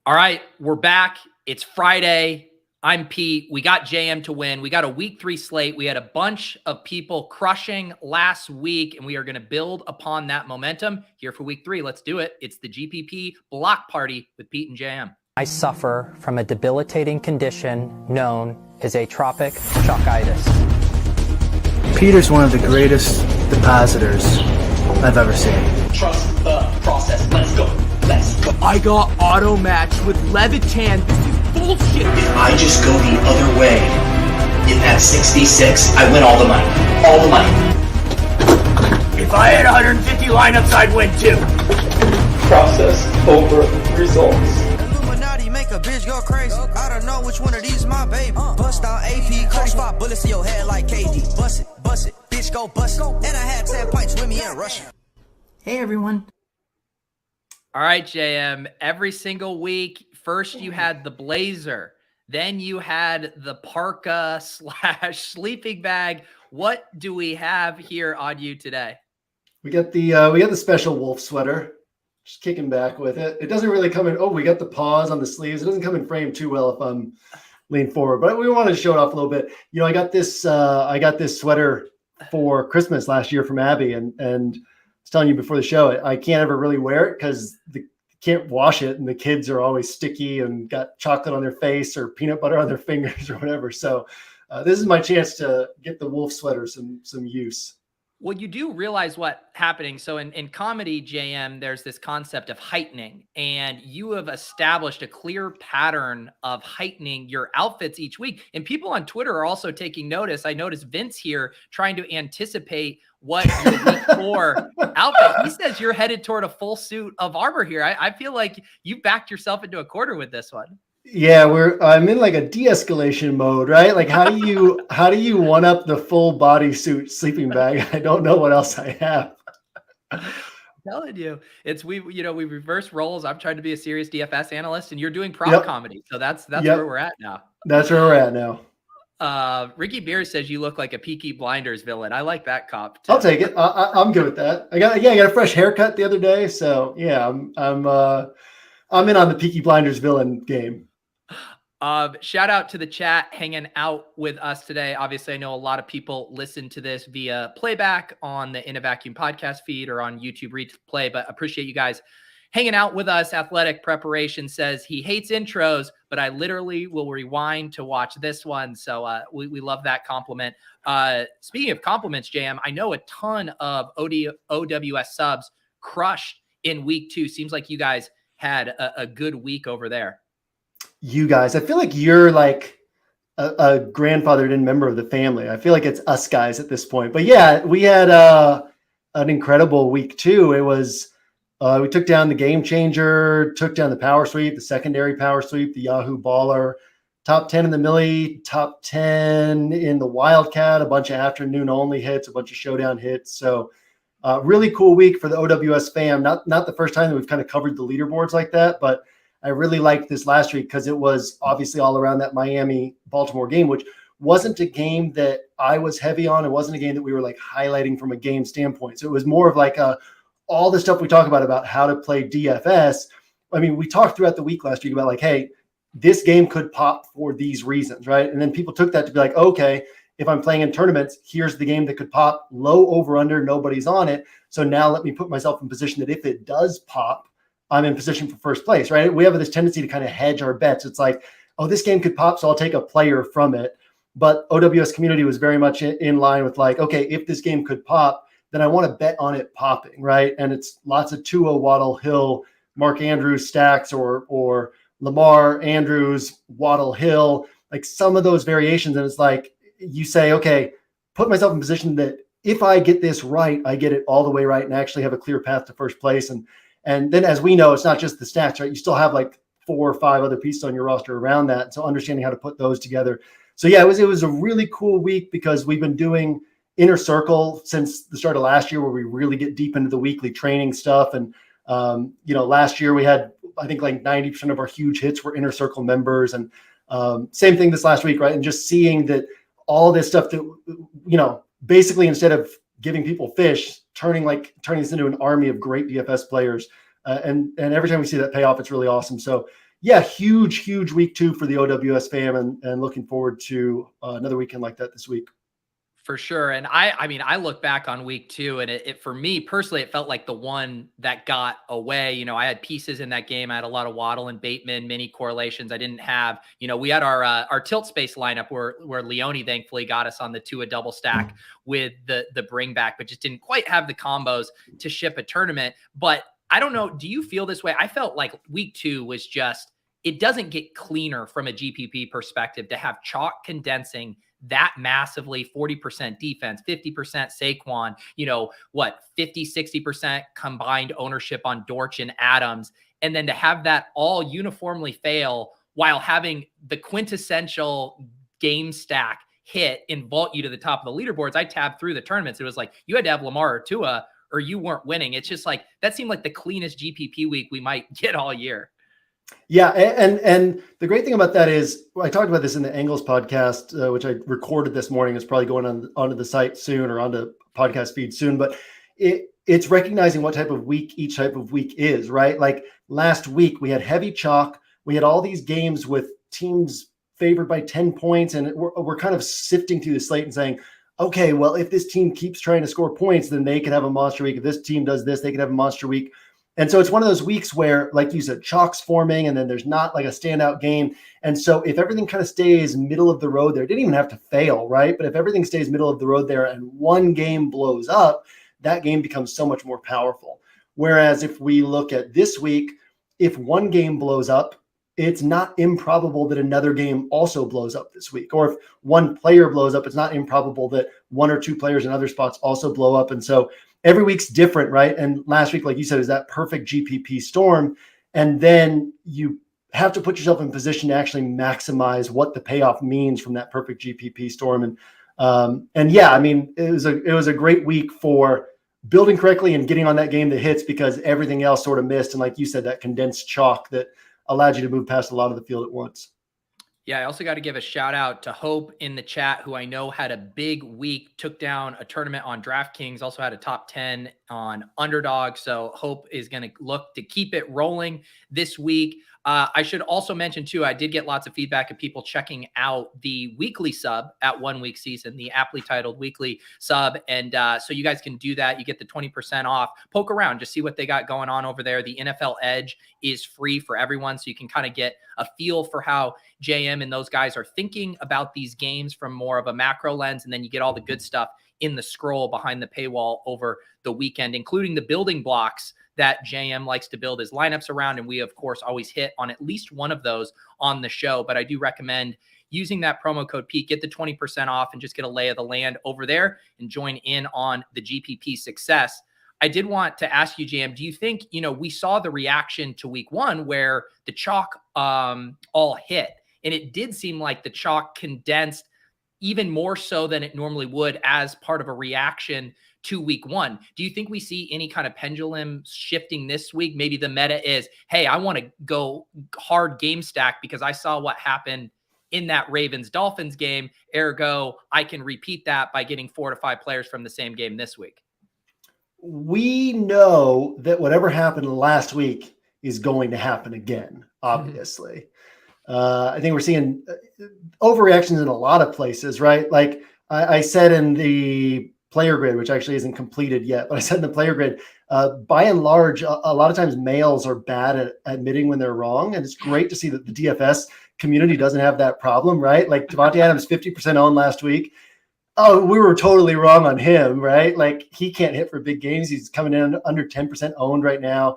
All right, we're back. It's Friday. I'm Pete. We got JM to win. We got a week 3 slate. We had a bunch of people crushing last week, and we are going to build upon that momentum here for week 3. Let's do it. It's the GPP block party with Pete and JM. I suffer from a debilitating condition known as atropic shock-itis. Peter's one of the greatest depositors I've ever seen. Trust the process. Let's go. Let's go. I got auto matched with Levitan. This is bullshit. If I just go the other way, in that 66, I win all the money. All the money. If I had 150 lineups, I'd win too. Process over results. Illuminati make a bitch go crazy. I don't know which one of these my baby. Bust out AP, close 5 bullets to your head like KD. Bust it, bitch go bust it. And I had 10 pints with me in Russia. Hey everyone. All right, JM, every single week, first you had the blazer, then you had the parka / sleeping bag. What do we have here on you today? We got the special wolf sweater. Just kicking back with it. It doesn't really come in. Oh, we got the paws on the sleeves. It doesn't come in frame too well if I'm leaning forward, but we wanted to show it off a little bit. You know, I got this sweater for Christmas last year from Abby, and I was telling you before the show, I can't ever really wear it because can't wash it, and the kids are always sticky and got chocolate on their face or peanut butter on their fingers or whatever. So this is my chance to get the wolf sweater some use. Well, you do realize what's happening. So in comedy, JM, there's this concept of heightening, and you have established a clear pattern of heightening your outfits each week. And people on Twitter are also taking notice. I noticed Vince here trying to anticipate what your week 4 outfit. He says you're headed toward a full suit of armor here. I feel like you backed yourself into a corner with this one. Yeah, I'm in like a de-escalation mode, right? Like how do you one up the full bodysuit sleeping bag? I don't know what else I have. I'm telling you, we reverse roles. I'm trying to be a serious DFS analyst, and you're doing prop comedy. So that's where we're at now. That's where we're at now. Ricky Beers says you look like a Peaky Blinders villain. I like that cop too. I'll take it. I'm good with that. I got a fresh haircut the other day, so yeah, I'm in on the Peaky Blinders villain game. Shout out to the chat hanging out with us today. Obviously, I know a lot of people listen to this via playback on the In a Vacuum podcast feed or on YouTube replay, but appreciate you guys hanging out with us. Athletic Preparation says he hates intros, but I literally will rewind to watch this one. So we love that compliment. Speaking of compliments, JM, I know a ton of OWS subs crushed in week 2. Seems like you guys had a good week over there. You guys, I feel like you're like a grandfathered in member of the family. I feel like it's us guys at this point. But yeah, we had an incredible week 2. It was we took down the Game Changer, took down the Power Sweep, the secondary Power Sweep, the Yahoo Baller, top 10 in the Millie, top 10 in the Wildcat, a bunch of afternoon only hits, a bunch of showdown hits. So really cool week for the OWS fam. Not the first time that we've kind of covered the leaderboards like that, but I really liked this last week because it was obviously all around that Miami-Baltimore game, which wasn't a game that I was heavy on. It wasn't a game that we were like highlighting from a game standpoint. So it was more of like all the stuff we talk about how to play DFS. I mean, we talked throughout the week last week about like, hey, this game could pop for these reasons, right? And then people took that to be like, okay, if I'm playing in tournaments, here's the game that could pop, low over under, nobody's on it. So now let me put myself in position that if it does pop, I'm in position for first place, right? We have this tendency to kind of hedge our bets. It's like, oh, this game could pop, so I'll take a player from it. But OWS community was very much in line with like, okay, if this game could pop, then I want to bet on it popping, right? And it's lots of 2-0 Waddle, Hill, Mark Andrews stacks, or Lamar, Andrews, Waddle, Hill, like some of those variations. And it's like, you say, okay, put myself in position that if I get this right, I get it all the way right and actually have a clear path to first place. And then, as we know, it's not just the stats, right? You still have like 4 or 5 other pieces on your roster around that. So understanding how to put those together. So yeah, it was a really cool week because we've been doing Inner Circle since the start of last year, where we really get deep into the weekly training stuff. And last year we had, I think, like 90% of our huge hits were Inner Circle members, and same thing this last week, right? And just seeing that all this stuff that basically instead of giving people fish, turning this into an army of great DFS players. And every time we see that pay off, it's really awesome. So yeah, huge week 2 for the OWS fam, and looking forward to another weekend like that this week. For sure. And I mean, I look back on week 2 and it for me personally, it felt like the one that got away. You know, I had pieces in that game. I had a lot of Waddle and Bateman, mini correlations. I didn't have, you know, we had our tilt space lineup where Leone thankfully got us on the Tua double stack with the bring back, but just didn't quite have the combos to ship a tournament. But I don't know. Do you feel this way? I felt like week 2 was just, it doesn't get cleaner from a GPP perspective to have chalk condensing that massively, 40% defense, 50% Saquon, you know, what, 50, 60% combined ownership on Dortch and Adams. And then to have that all uniformly fail while having the quintessential game stack hit and vault you to the top of the leaderboards. I tabbed through the tournaments. It was like, you had to have Lamar or Tua or you weren't winning. It's just like, that seemed like the cleanest GPP week we might get all year. Yeah, and the great thing about that is, I talked about this in the Angles podcast, which I recorded this morning. It's probably going onto the site soon or onto podcast feed soon. But it's recognizing what type of week each type of week is, right? Like last week, we had heavy chalk. We had all these games with teams favored by 10 points, and we're kind of sifting through the slate and saying, okay, well, if this team keeps trying to score points, then they could have a monster week. If this team does this, they could have a monster week. And so it's one of those weeks where, like you said, chalk's forming and then there's not like a standout game. And so if everything kind of stays middle of the road there, it didn't even have to fail, right? But if everything stays middle of the road there and one game blows up, that game becomes so much more powerful. Whereas if we look at this week, if one game blows up, it's not improbable that another game also blows up this week. Or if one player blows up, it's not improbable that one or two players in other spots also blow up. And so every week's different, right? And last week, like you said, is that perfect GPP storm. And then you have to put yourself in position to actually maximize what the payoff means from that perfect GPP storm. And yeah, I mean, it was a great week for building correctly and getting on that game that hits, because everything else sort of missed. And like you said, that condensed chalk that allowed you to move past a lot of the field at once. Yeah, I also got to give a shout out to Hope in the chat, who I know had a big week, took down a tournament on DraftKings, also had a top 10 on Underdog. So Hope is going to look to keep it rolling this week. I should also mention too, I did get lots of feedback of people checking out the weekly sub at 1 week season, the aptly titled weekly sub. And so you guys can do that. You get the 20% off. Poke around, just see what they got going on over there. The NFL Edge is free for everyone. So you can kind of get a feel for how JM and those guys are thinking about these games from more of a macro lens. And then you get all the good stuff in the scroll behind the paywall over the weekend, including the building blocks that JM likes to build his lineups around. And we, of course, always hit on at least one of those on the show. But I do recommend using that promo code PEAK, get the 20% off and just get a lay of the land over there and join in on the GPP success. I did want to ask you, JM, do you think, we saw the reaction to week 1 where the chalk all hit, and it did seem like the chalk condensed even more so than it normally would as part of a reaction to week 1. Do you think we see any kind of pendulum shifting this week? Maybe the meta is, hey, I want to go hard game stack because I saw what happened in that Ravens-Dolphins game. Ergo, I can repeat that by getting 4 to 5 players from the same game this week. We know that whatever happened last week is going to happen again, obviously. I think we're seeing overreactions in a lot of places, right? Like I said in the player grid, which actually isn't completed yet, but I said in the player grid, by and large, a lot of times males are bad at admitting when they're wrong. And it's great to see that the DFS community doesn't have that problem, right? Like Devontae Adams, 50% owned last week. Oh, we were totally wrong on him, right? Like he can't hit for big games. He's coming in under 10% owned right now.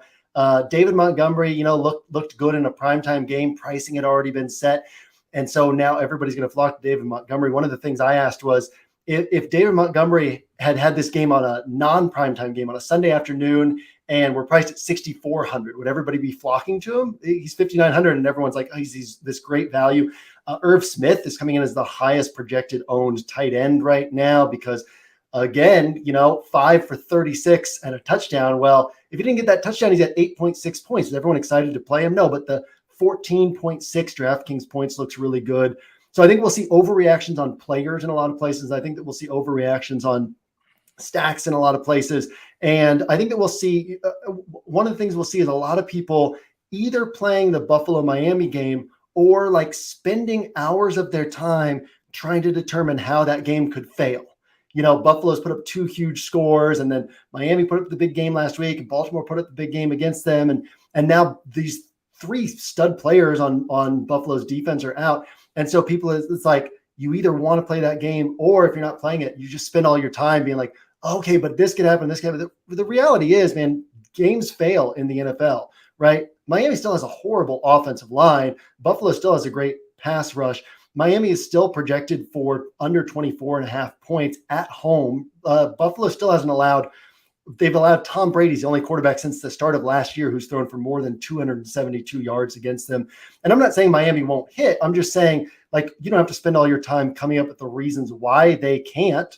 David Montgomery, looked good in a primetime game. Pricing had already been set. And so now everybody's going to flock to David Montgomery. One of the things I asked was, if David Montgomery had this game on a non-primetime game on a Sunday afternoon and we're priced at 6,400, would everybody be flocking to him? He's 5,900 and everyone's like, oh, he's this great value. Irv Smith is coming in as the highest projected owned tight end right now because, again, 5 for 36 and a touchdown. Well, if he didn't get that touchdown, he's at 8.6 points. Is everyone excited to play him? No, but the 14.6 DraftKings points looks really good. So I think we'll see overreactions on players in a lot of places. I think that we'll see overreactions on stacks in a lot of places. And I think that we'll see one of the things we'll see is a lot of people either playing the Buffalo Miami game or like spending hours of their time trying to determine how that game could fail. Buffalo's put up 2 huge scores, and then Miami put up the big game last week, and Baltimore put up the big game against them. And now these 3 stud players on Buffalo's defense are out. And so it's like, you either want to play that game, or if you're not playing it, you just spend all your time being like, okay, but this could happen, this could happen. The reality is, man, games fail in the NFL, right? Miami still has a horrible offensive line. Buffalo still has a great pass rush. Miami is still projected for under 24.5 points at home. Buffalo still hasn't they've allowed Tom Brady's the only quarterback since the start of last year who's thrown for more than 272 yards against them. And I'm not saying Miami won't hit. I'm just saying, like, you don't have to spend all your time coming up with the reasons why they can't.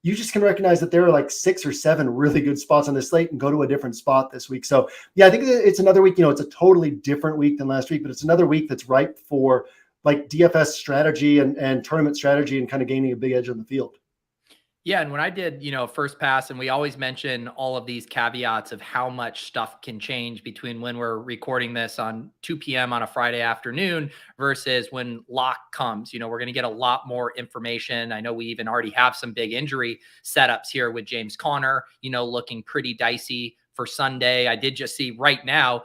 You just can recognize that there are like 6 or 7 really good spots on the slate and go to a different spot this week. So yeah, I think it's another week, it's a totally different week than last week, but it's another week that's ripe for like DFS strategy and tournament strategy and kind of gaining a big edge on the field. Yeah. And when I did, first pass, and we always mention all of these caveats of how much stuff can change between when we're recording this on 2 p.m. on a Friday afternoon versus when lock comes. We're going to get a lot more information. I know we even already have some big injury setups here with James Conner, looking pretty dicey for Sunday. I did just see right now,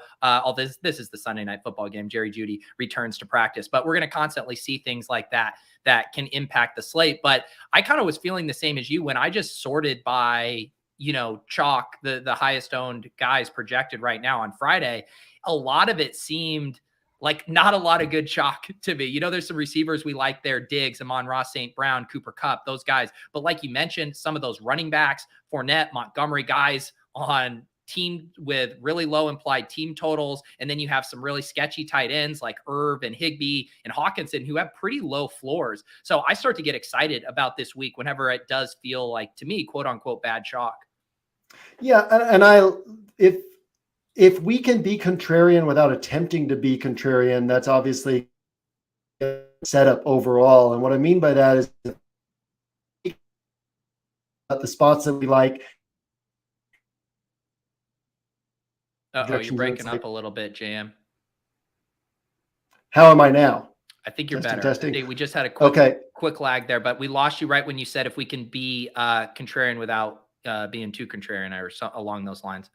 this is the Sunday night football game. Jerry Jeudy returns to practice, but we're going to constantly see things like that can impact the slate. But I kind of was feeling the same as you when I just sorted by, chalk, the highest owned guys projected right now on Friday. A lot of it seemed like not a lot of good chalk to me. There's some receivers we like there, Diggs, Amon-Ra St. Brown, Cooper Kupp, those guys. But like you mentioned, some of those running backs, Fournette, Montgomery, guys on team with really low implied team totals. And then you have some really sketchy tight ends like Irv and Higbee and Hawkinson who have pretty low floors. So I start to get excited about this week whenever it does feel like, to me, quote unquote, bad chalk. Yeah. And if we can be contrarian without attempting to be contrarian, that's obviously a setup overall. And what I mean by that is the spots that we like. You're breaking up a little bit, JM. How am I now? I think you're Testing, better. testing. We just had a quick lag there, but we lost you right when you said if we can be contrarian without being too contrarian or along those lines.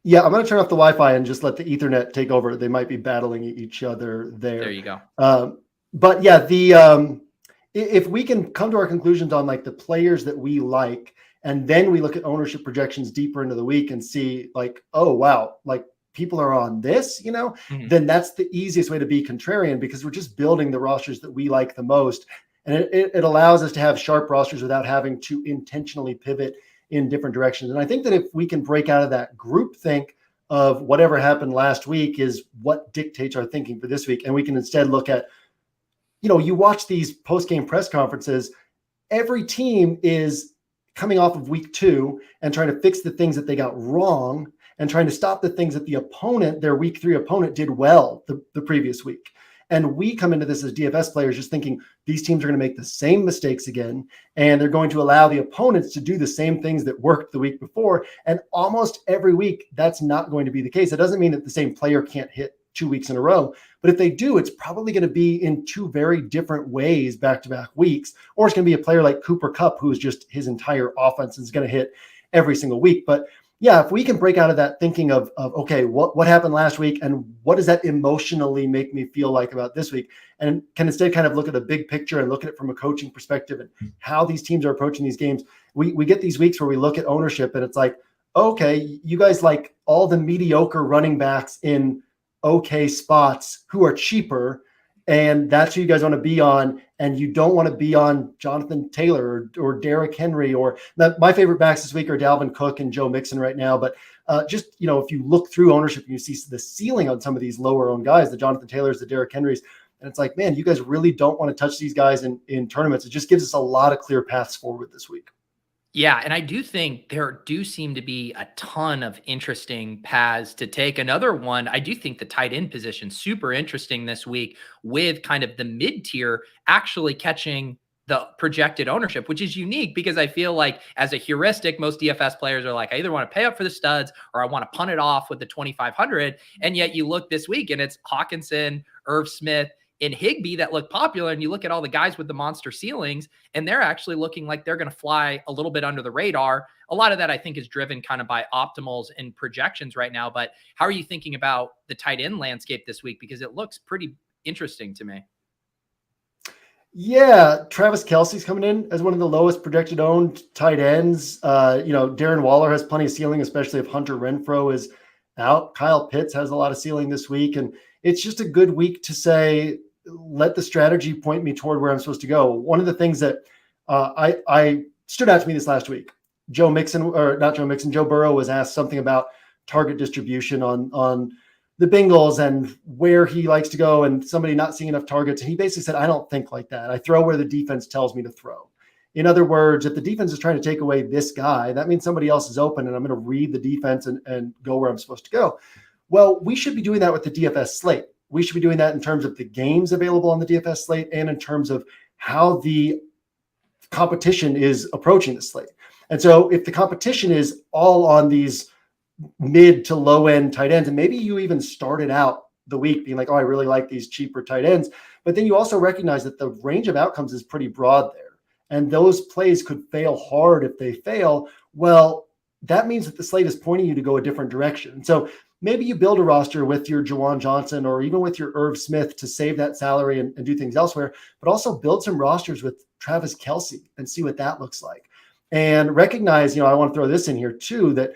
Yeah, I'm going to turn off the Wi-Fi and just let the Ethernet take over. They might be battling each other there. There you go. But yeah, if we can come to our conclusions on like the players that we like, and then we look at ownership projections deeper into the week and see like, oh, wow, like people are on this, then that's the easiest way to be contrarian because we're just building the rosters that we like the most. And it allows us to have sharp rosters without having to intentionally pivot in different directions. And I think that if we can break out of that group think of whatever happened last week is what dictates our thinking for this week. And we can instead look at, you watch these post-game press conferences, every team is coming off of week 2 and trying to fix the things that they got wrong and trying to stop the things that their week 3 opponent did well the previous week. And we come into this as DFS players just thinking these teams are going to make the same mistakes again, and they're going to allow the opponents to do the same things that worked the week before. And almost every week, that's not going to be the case. It doesn't mean that the same player can't hit 2 weeks in a row, but if they do, it's probably going to be in 2 very different ways back-to-back weeks, or it's going to be a player like Cooper Kupp, who is just his entire offense is going to hit every single week. But yeah, if we can break out of that thinking of okay, what happened last week and what does that emotionally make me feel like about this week, and can instead kind of look at the big picture and look at it from a coaching perspective and how these teams are approaching these games, we get these weeks where we look at ownership and it's like, okay, you guys like all the mediocre running backs in okay spots who are cheaper, and that's who you guys want to be on, and you don't want to be on Jonathan Taylor or Derrick Henry or my favorite backs this week are Dalvin Cook and Joe Mixon right now. But just, if you look through ownership and you see the ceiling on some of these lower owned guys, the Jonathan Taylors, the Derrick Henrys, and it's like, man, you guys really don't want to touch these guys in tournaments. It just gives us a lot of clear paths forward this week. Yeah, and I do think there do seem to be a ton of interesting paths to take. Another one, I do think the tight end position super interesting this week with kind of the mid-tier actually catching the projected ownership, which is unique because I feel like as a heuristic, most DFS players are like, I either want to pay up for the studs or I want to punt it off with the 2,500. And yet you look this week and it's Hawkinson, Irv Smith, and Higbee that look popular. And you look at all the guys with the monster ceilings and they're actually looking like they're going to fly a little bit under the radar. A lot of that I think is driven kind of by optimals and projections right now. But how are you thinking about the tight end landscape this week? Because it looks pretty interesting to me. Yeah, Travis Kelce's coming in as one of the lowest projected owned tight ends. Darren Waller has plenty of ceiling, especially if Hunter Renfrow is out. Kyle Pitts has a lot of ceiling this week. And it's just a good week to say, let the strategy point me toward where I'm supposed to go. One of the things that I stood out to me this last week, Joe Burrow was asked something about target distribution on the Bengals and where he likes to go and somebody not seeing enough targets. And he basically said, I don't think like that. I throw where the defense tells me to throw. In other words, if the defense is trying to take away this guy, that means somebody else is open and I'm going to read the defense and go where I'm supposed to go. Well, we should be doing that with the DFS slate. We should be doing that in terms of the games available on the DFS slate and in terms of how the competition is approaching the slate. And so if the competition is all on these mid to low end tight ends, and maybe you even started out the week being like, oh, I really like these cheaper tight ends, but then you also recognize that the range of outcomes is pretty broad there. And those plays could fail hard if they fail. Well, that means that the slate is pointing you to go a different direction. So maybe you build a roster with your Jawan Johnson or even with your Irv Smith to save that salary and do things elsewhere, but also build some rosters with Travis Kelce and see what that looks like. And recognize, I want to throw this in here too, that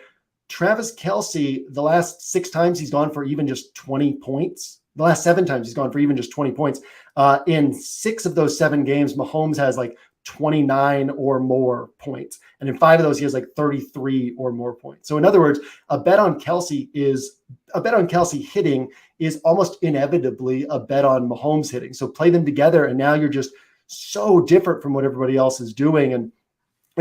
Travis Kelce, the last 6 times he's gone for even just 20 points. The last 7 times he's gone for even just 20 points. In 6 of those 7 games, Mahomes has like 29 or more points. And in 5 of those, he has like 33 or more points. So in other words, a bet on Kelce hitting is almost inevitably a bet on Mahomes hitting. So play them together. And now you're just so different from what everybody else is doing. And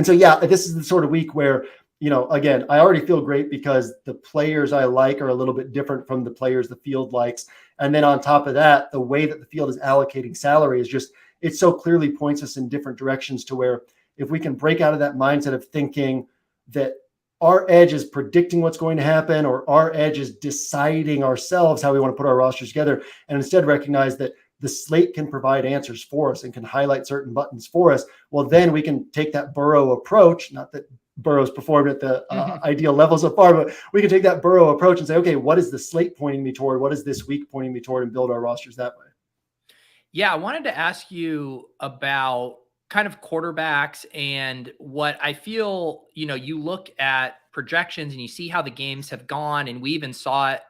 so, yeah, this is the sort of week where, again, I already feel great because the players I like are a little bit different from the players the field likes. And then on top of that, the way that the field is allocating salary is just, it so clearly points us in different directions to where if we can break out of that mindset of thinking that our edge is predicting what's going to happen or our edge is deciding ourselves how we want to put our rosters together, and instead recognize that the slate can provide answers for us and can highlight certain buttons for us, well, then we can take that Burrow approach, not that Burrow's performed at the ideal level so far, but we can take that Burrow approach and say, okay, what is the slate pointing me toward? What is this week pointing me toward, and build our rosters that way. Yeah, I wanted to ask you about kind of quarterbacks and what I feel, you look at projections and you see how the games have gone. And we even saw it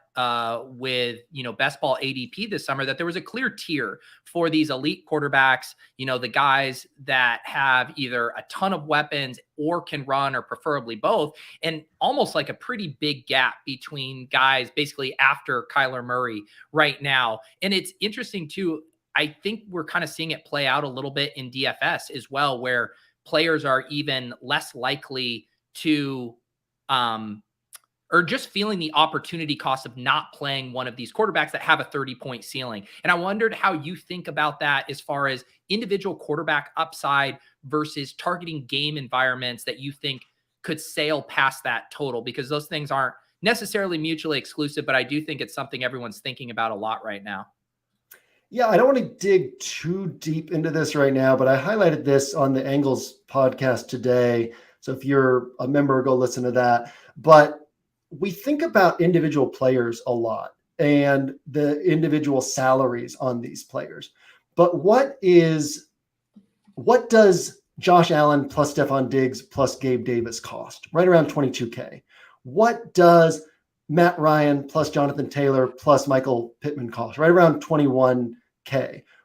with, best ball ADP this summer, that there was a clear tier for these elite quarterbacks, the guys that have either a ton of weapons or can run, or preferably both, and almost like a pretty big gap between guys basically after Kyler Murray right now. And it's interesting too. I think we're kind of seeing it play out a little bit in DFS as well, where players are even less likely to, or just feeling the opportunity cost of not playing one of these quarterbacks that have a 30-point ceiling. And I wondered how you think about that as far as individual quarterback upside versus targeting game environments that you think could sail past that total, because those things aren't necessarily mutually exclusive, but I do think it's something everyone's thinking about a lot right now. Yeah, I don't want to dig too deep into this right now, but I highlighted this on the Angles podcast today. So if you're a member, go listen to that. But we think about individual players a lot and the individual salaries on these players. But what does Josh Allen plus Stephon Diggs plus Gabe Davis cost? Right around $22K. What does Matt Ryan plus Jonathan Taylor plus Michael Pittman cost? Right around $21K.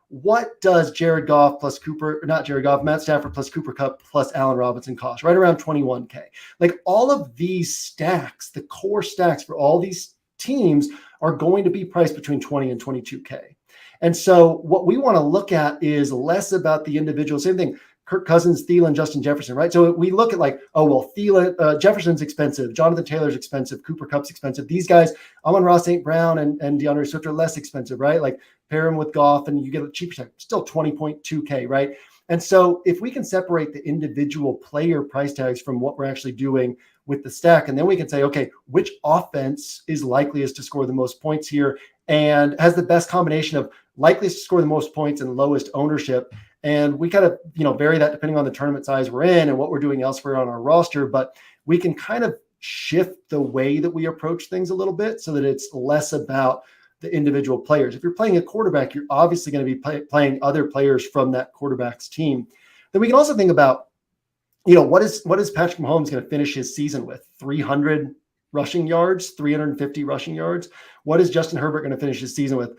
What does Matt Stafford plus Cooper Kupp plus Allen Robinson cost? Right around $21K. Like, all of these stacks, the core stacks for all these teams are going to be priced between 20 and $22K. And so what we want to look at is less about the individual. Same thing, Kirk Cousins, Thielen, Justin Jefferson, right? So we look at like, oh, well, Thielen, Jefferson's expensive, Jonathan Taylor's expensive, Cooper Kupp's expensive. These guys, Amon-Ra St. Brown and DeAndre Swift are less expensive, right? Like, pair them with Goff and you get a cheaper check, still $20.2K, right? And so if we can separate the individual player price tags from what we're actually doing with the stack, and then we can say, okay, which offense is likeliest to score the most points here and has the best combination of likeliest to score the most points and lowest ownership. And we kind of, vary that depending on the tournament size we're in and what we're doing elsewhere on our roster. But we can kind of shift the way that we approach things a little bit so that it's less about the individual players. If you're playing a quarterback, you're obviously going to be playing other players from that quarterback's team. Then we can also think about, what is Patrick Mahomes going to finish his season with? 300 rushing yards, 350 rushing yards. What is Justin Herbert going to finish his season with?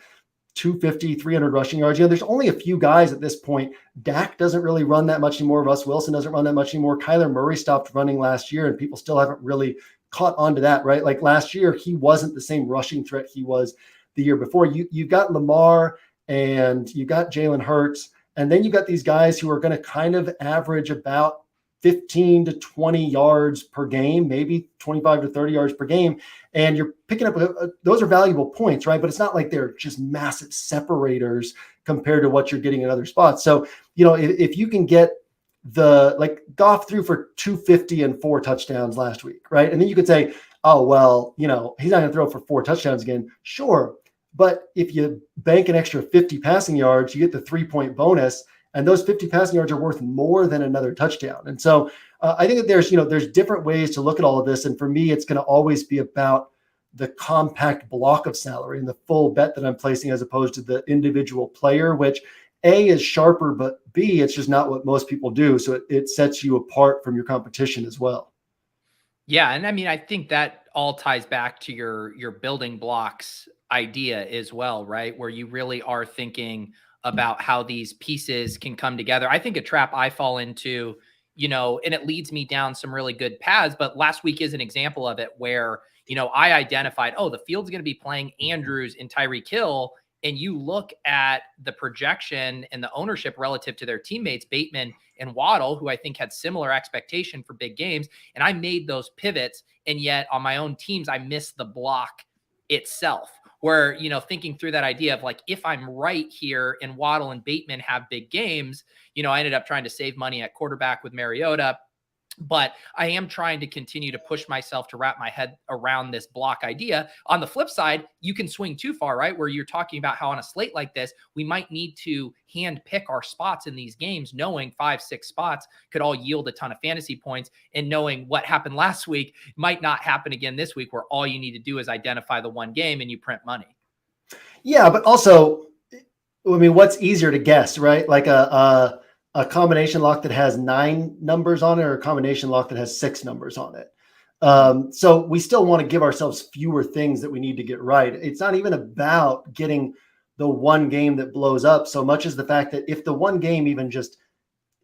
250, 300 rushing yards. There's only a few guys at this point. Dak doesn't really run that much anymore. Russ Wilson doesn't run that much anymore. Kyler Murray stopped running last year, and people still haven't really caught on to that, right? Like last year, he wasn't the same rushing threat he was the year before. You've got Lamar and you got Jalen Hurts, and then you got these guys who are going to kind of average about 15 to 20 yards per game, maybe 25 to 30 yards per game. And you're picking up, those are valuable points, right? But it's not like they're just massive separators compared to what you're getting in other spots. So, if you can get Goff threw for 250 and 4 touchdowns last week, right? And then you could say, oh, well, he's not going to throw for 4 touchdowns again. Sure. But if you bank an extra 50 passing yards, you get the 3-point bonus. And those 50 passing yards are worth more than another touchdown. And so I think that there's different ways to look at all of this. And for me, it's going to always be about the compact block of salary and the full bet that I'm placing as opposed to the individual player, which A is sharper, but B, it's just not what most people do. So it sets you apart from your competition as well. Yeah. And I mean, I think that all ties back to your building blocks idea as well, right? Where you really are thinking about how these pieces can come together. I think a trap I fall into, and it leads me down some really good paths, but last week is an example of it where, I identified, the field's going to be playing Andrews and Tyreek Hill. And you look at the projection and the ownership relative to their teammates, Bateman and Waddle, who I think had similar expectation for big games. And I made those pivots. And yet on my own teams, I missed the block itself. Where, thinking through that idea of like, if I'm right here and Waddle and Bateman have big games, I ended up trying to save money at quarterback with Mariota. But I am trying to continue to push myself to wrap my head around this block idea. On the flip side, you can swing too far, right? Where you're talking about how on a slate like this, we might need to hand pick our spots in these games, knowing 5-6 spots could all yield a ton of fantasy points, and knowing what happened last week might not happen again this week, where all you need to do is identify the one game and you print money. Yeah, but also, I mean, what's easier to guess, right? Like a combination lock that has 9 numbers on it or a combination lock that has 6 numbers on it. So we still want to give ourselves fewer things that we need to get right. It's not even about getting the one game that blows up so much as the fact that if the one game even just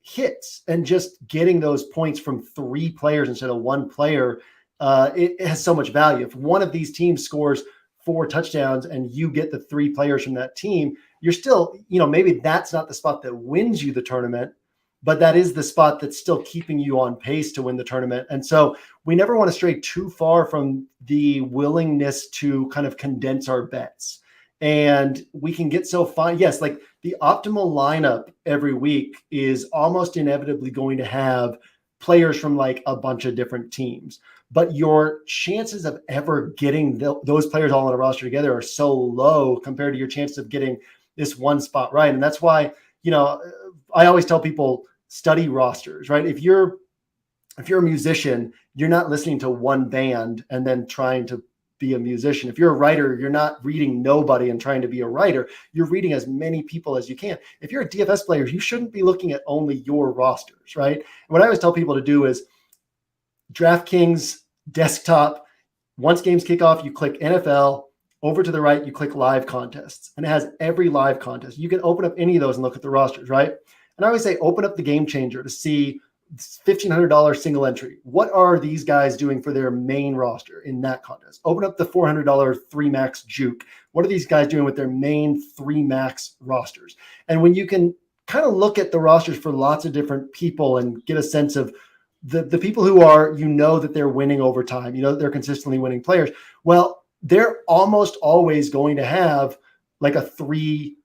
hits and just getting those points from 3 players instead of 1 player, it has so much value. If one of these teams scores 4 touchdowns and you get the 3 players from that team, you're still, maybe that's not the spot that wins you the tournament, but that is the spot that's still keeping you on pace to win the tournament. And so we never want to stray too far from the willingness to kind of condense our bets. And we can get so fine. Yes, like the optimal lineup every week is almost inevitably going to have players from like a bunch of different teams. But your chances of ever getting those players all on a roster together are so low compared to your chances of getting this one spot right. And that's why, I always tell people study rosters, right? If you're a musician, you're not listening to one band and then trying to be a musician. If you're a writer, you're not reading nobody and trying to be a writer. You're reading as many people as you can. If you're a DFS player, you shouldn't be looking at only your rosters, right? And what I always tell people to do is DraftKings desktop, once games kick off, you click NFL. Over to the right, you click live contests, and it has every live contest. You can open up any of those and look at the rosters, right? And I always say, open up the Game Changer to see $1,500 single entry. What are these guys doing for their main roster in that contest? Open up the $400 3 max juke. What are these guys doing with their main 3 max rosters? And when you can kind of look at the rosters for lots of different people and get a sense of the people who are, that they're winning over time, they're consistently winning players. Well, they're almost always going to have like a 3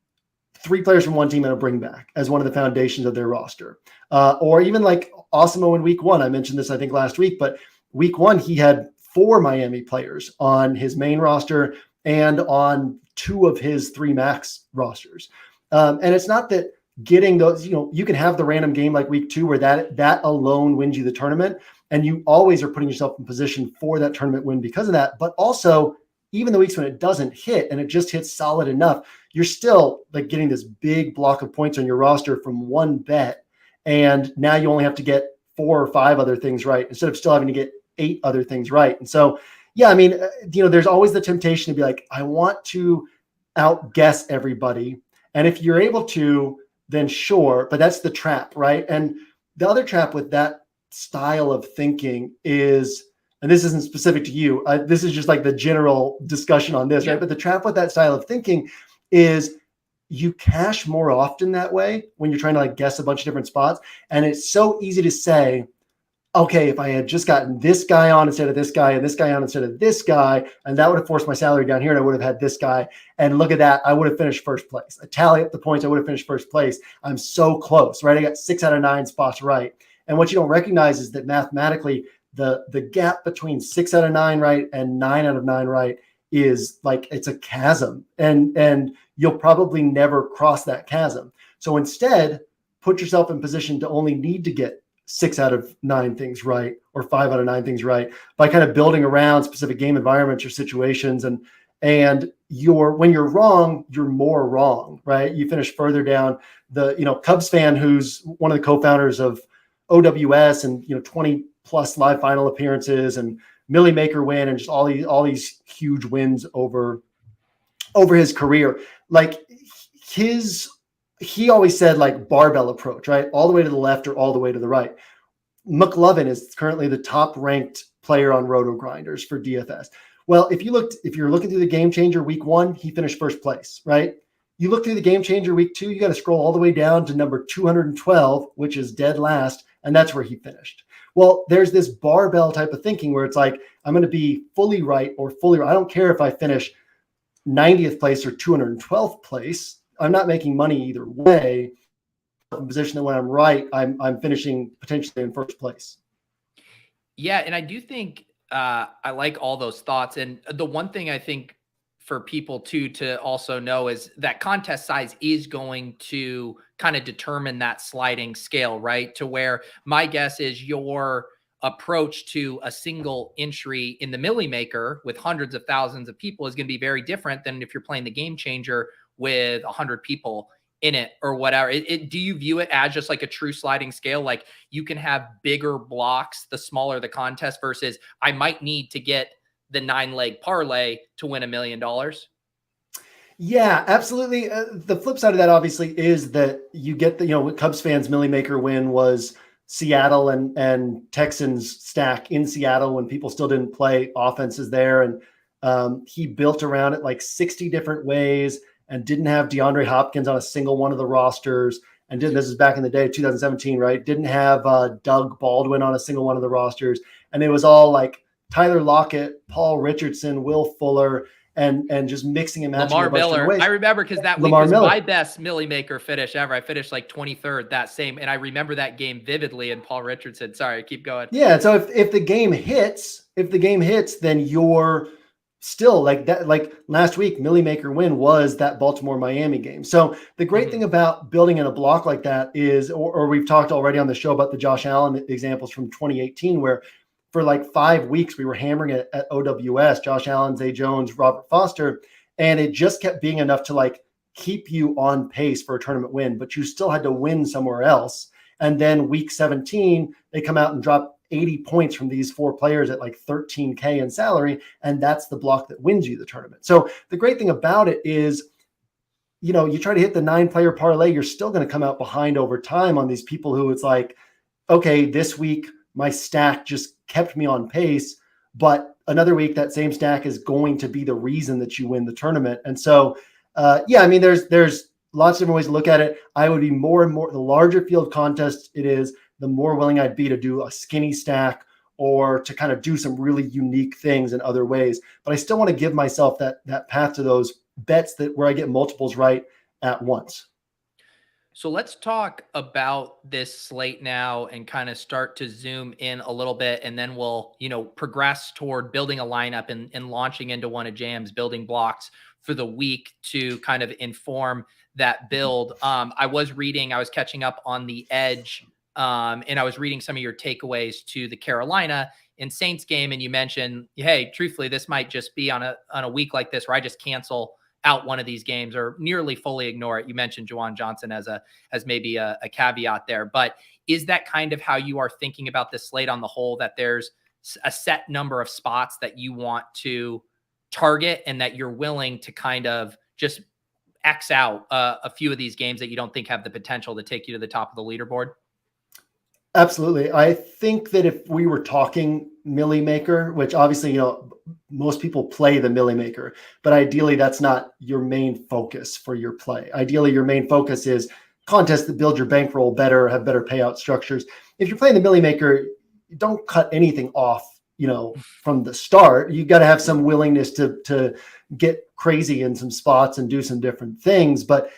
3 players from one team and a bring back as one of the foundations of their roster. Or even like Osimo in week 1. I mentioned this, I think, last week, but week 1, he had 4 Miami players on his main roster and on 2 of his 3 max rosters. And it's not that getting those, you can have the random game like week 2 where that alone wins you the tournament. And you always are putting yourself in position for that tournament win because of that. But also, even the weeks when it doesn't hit and it just hits solid enough, you're still like getting this big block of points on your roster from one bet. And now you only have to get 4 or 5 other things right instead of still having to get 8 other things right. And so, yeah, I mean, there's always the temptation to be like, I want to outguess everybody. And if you're able to, then sure, but that's the trap, right? And the other trap with that style of thinking is, and this isn't specific to you, this is just like the general discussion on this, right? But the trap with that style of thinking is you cash more often that way when you're trying to like guess a bunch of different spots. And it's so easy to say, okay, if I had just gotten this guy on instead of this guy and this guy on instead of this guy, and that would have forced my salary down here and I would have had this guy. And look at that, I would have finished first place. I tally up the points, I would have finished first place. I'm so close, right? I got 6 out of 9 spots right. And what you don't recognize is that mathematically, the gap between 6 out of 9 right and 9 out of 9 right is like, it's a chasm. And you'll probably never cross that chasm. So instead, put yourself in position to only need to get 6 out of 9 things right, or 5 out of 9 things right, by kind of building around specific game environments or situations. And when you're wrong, you're more wrong, right? You finish further down. The, Cubs fan who's one of the co-founders of OWS and, 20 plus live final appearances and Millie Maker win and just all these huge wins over his career. Like he always said like barbell approach, right? All the way to the left or all the way to the right. McLovin is currently the top ranked player on Roto Grinders for DFS. Well, if you're looking through the Game Changer week 1, he finished first place, right? You look through the Game Changer week 2, you got to scroll all the way down to number 212, which is dead last. And that's where he finished. Well, there's this barbell type of thinking where it's like, I'm going to be fully right or fully right. I don't care if I finish 90th place or 212th place. I'm not making money either way. In position that when I'm right, I'm finishing potentially in first place. Yeah, and I do think I like all those thoughts. And the one thing I think for people too to also know is that contest size is going to kind of determine that sliding scale, right? To where my guess is your approach to a single entry in the Millie Maker with hundreds of thousands of people is going to be very different than if you're playing the Game Changer with 100 people in it or whatever. Do you view it as just like a true sliding scale? Like you can have bigger blocks the smaller the contest versus I might need to get the 9-leg parlay to win $1 million? Yeah, absolutely. The flip side of that obviously is that you get the, Cubs fans Millie Maker win was Seattle and Texans stack in Seattle when people still didn't play offenses there. And he built around it like 60 different ways and didn't have DeAndre Hopkins on a single one of the rosters. And this is back in the day, 2017, right? Didn't have Doug Baldwin on a single one of the rosters. And it was all like Tyler Lockett, Paul Richardson, Will Fuller, and just mixing and matching. Lamar Miller. I remember because that week was my best Millie Maker finish ever. I finished like 23rd that same, and I remember that game vividly. And Paul Richardson. Sorry, keep going. Yeah. So if the game hits, then you're still like that. Like last week, Millie Maker win was that Baltimore-Miami game. So the great thing about building in a block like that is, or we've talked already on the show about the Josh Allen examples from 2018, where for like 5 weeks, we were hammering it at OWS, Josh Allen, Zay Jones, Robert Foster, and it just kept being enough to like keep you on pace for a tournament win, but you still had to win somewhere else. And then week 17, they come out and drop 80 points from these 4 players at like 13K in salary. And that's the block that wins you the tournament. So the great thing about it is, you try to hit the 9-player parlay, you're still going to come out behind over time on these people who it's like, okay, this week, my stack just kept me on pace, but another week that same stack is going to be the reason that you win the tournament. And so, I mean, there's lots of different ways to look at it. I would be more and more, the larger field contest it is, the more willing I'd be to do a skinny stack or to kind of do some really unique things in other ways. But I still want to give myself that path to those bets where I get multiples right at once. So let's talk about this slate now and kind of start to zoom in a little bit, and then we'll, progress toward building a lineup and launching into one of Jam's building blocks for the week to kind of inform that build. I was catching up on the Edge, and I was reading some of your takeaways to the Carolina and Saints game, and you mentioned, hey, truthfully, this might just be on a week like this where I just cancel out one of these games or nearly fully ignore it. You mentioned Juwan Johnson as maybe a caveat there, but is that kind of how you are thinking about this slate on the whole, that there's a set number of spots that you want to target and that you're willing to kind of just X out a few of these games that you don't think have the potential to take you to the top of the leaderboard? Absolutely. I think that if we were talking Millie Maker, which obviously, most people play the Millie Maker, but ideally that's not your main focus for your play. Ideally, your main focus is contests that build your bankroll better, have better payout structures. If you're playing the Millie Maker, don't cut anything off, from the start. You got to have some willingness to get crazy in some spots and do some different things. But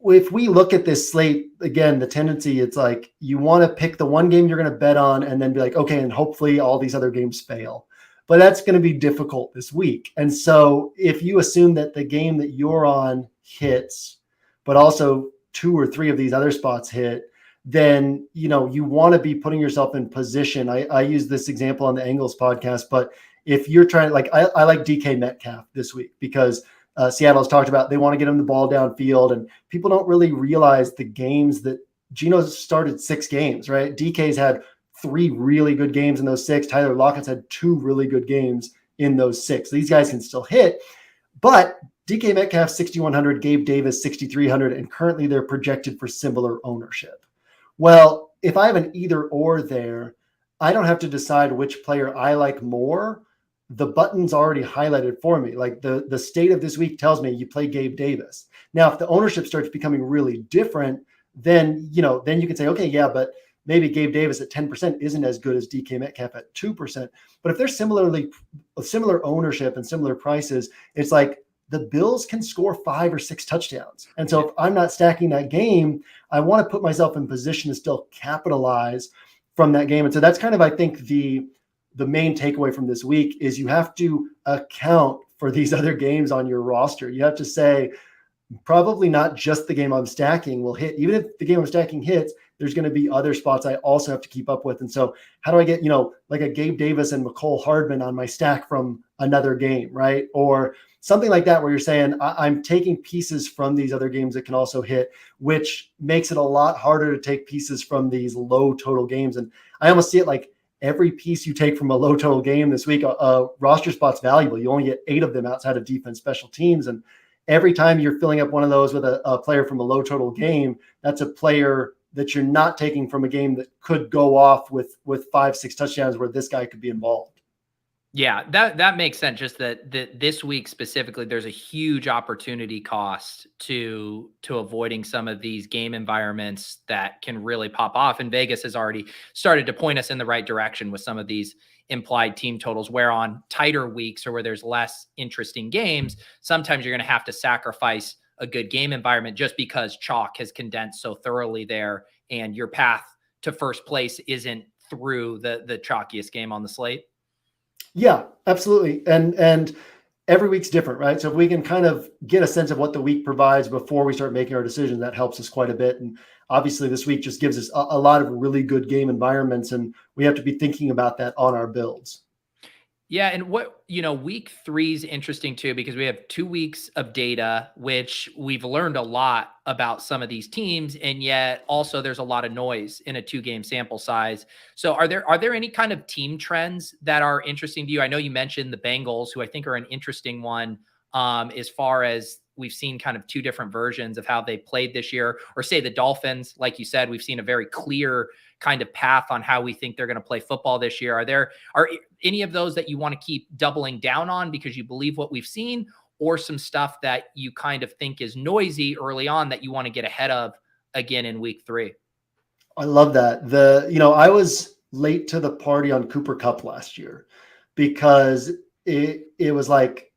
if we look at this slate, again, the tendency, it's like you want to pick the one game you're going to bet on and then be like, okay, and hopefully all these other games fail. But that's going to be difficult this week. And so if you assume that the game that you're on hits, but also 2 or 3 of these other spots hit, then, you want to be putting yourself in position. I use this example on the Angles podcast, but if you're trying, I like DK Metcalf this week because Seattle's talked about they want to get him the ball downfield, and people don't really realize the games that Geno's started 6 games, right? DK's had 3 really good games in those 6. Tyler Lockett's had 2 really good games in those 6. These guys can still hit, but DK Metcalf 6,100, Gabe Davis 6,300, and currently they're projected for similar ownership. Well, if I have an either or there, I don't have to decide which player I like more. The button's already highlighted for me. Like the state of this week tells me you play Gabe Davis. Now, if the ownership starts becoming really different, then you can say, okay, yeah, but maybe Gabe Davis at 10% isn't as good as DK Metcalf at 2%. But if they're similar ownership and similar prices, it's like the Bills can score 5 or 6 touchdowns. And so if I'm not stacking that game, I want to put myself in position to still capitalize from that game. And so that's kind of, I think, the main takeaway from this week is you have to account for these other games on your roster. You have to say, probably not just the game I'm stacking will hit. Even if the game I'm stacking hits, there's going to be other spots I also have to keep up with. And so how do I get, like a Gabe Davis and McCole Hardman on my stack from another game, right? Or something like that, where you're saying, I'm taking pieces from these other games that can also hit, which makes it a lot harder to take pieces from these low total games. And I almost see it like every piece you take from a low total game this week, a roster spot's valuable. You only get 8 of them outside of defense, special teams. And every time you're filling up one of those with a player from a low total game, that's a player that you're not taking from a game that could go off with 5-6 touchdowns where this guy could be involved. Yeah, that makes sense. Just that this week specifically, there's a huge opportunity cost to avoiding some of these game environments that can really pop off. And Vegas has already started to point us in the right direction with some of these implied team totals, where on tighter weeks or where there's less interesting games, sometimes you're going to have to sacrifice a good game environment just because chalk has condensed so thoroughly there and your path to first place isn't through the chalkiest game on the slate. Yeah, absolutely. And every week's different, right? So if we can kind of get a sense of what the week provides before we start making our decision, that helps us quite a bit. And obviously this week just gives us a lot of really good game environments, and we have to be thinking about that on our builds. Yeah. And week 3 is interesting too, because we have 2 weeks of data, which we've learned a lot about some of these teams. And yet also there's a lot of noise in a 2-game sample size. So are there any kind of team trends that are interesting to you? I know you mentioned the Bengals, who I think are an interesting one, as far as we've seen kind of 2 different versions of how they played this year, or say the Dolphins. Like you said, we've seen a very clear kind of path on how we think they're going to play football this year. Are any of those that you want to keep doubling down on because you believe what we've seen, or some stuff that you kind of think is noisy early on that you want to get ahead of again in week 3? I love that. I was late to the party on Cooper Kupp last year because it was like,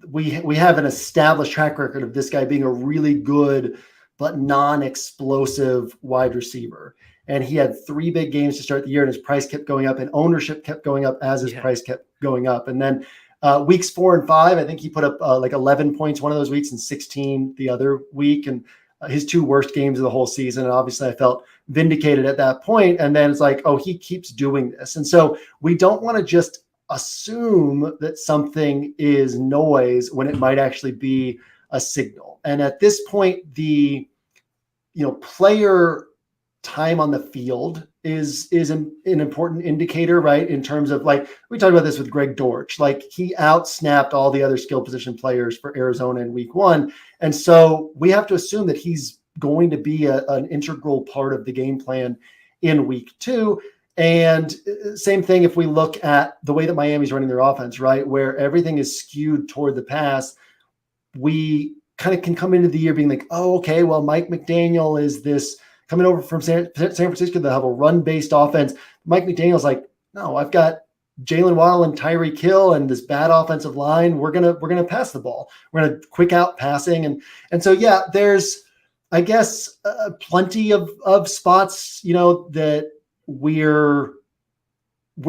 we have an established track record of this guy being a really good but non-explosive wide receiver. And he had 3 big games to start the year, and his price kept going up, and ownership kept going up as his price kept going up. And then weeks 4 and 5, I think he put up like 11 points one of those weeks and 16 the other week. And his 2 worst games of the whole season. And obviously I felt vindicated at that point. And then it's like, oh, he keeps doing this. And so we don't want to just assume that something is noise when it might actually be a signal. And at this point, the player time on the field is an important indicator, right? In terms of, like, we talked about this with Greg Dortch, like he outsnapped all the other skill position players for Arizona in week 1. And so we have to assume that he's going to be an integral part of the game plan in week 2. And same thing if we look at the way that Miami's running their offense, right? Where everything is skewed toward the pass. We kind of can come into the year being like, oh, okay, well, Mike McDaniel is this coming over from San Francisco. They have a run-based offense. Mike McDaniel's like, no, I've got Jalen Waddle and Tyreek Hill and this bad offensive line. We're gonna pass the ball. We're gonna quick out passing, and so yeah, there's, I guess, plenty of spots, that we're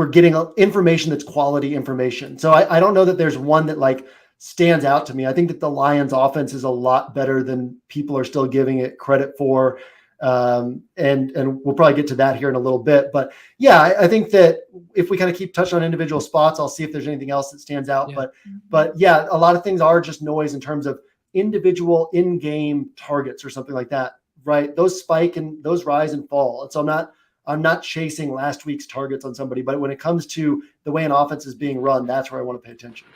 getting information that's quality information. So I don't know that there's one that like stands out to me. I think that the Lions offense is a lot better than people are still giving it credit for. And we'll probably get to that here in a little bit, but yeah, I think that if we kind of keep touching on individual spots, I'll see if there's anything else that stands out. Yeah. But yeah, a lot of things are just noise in terms of individual in-game targets or something like that, right? Those spike and those rise and fall. And so I'm not chasing last week's targets on somebody, but when it comes to the way an offense is being run, that's where I want to pay attention.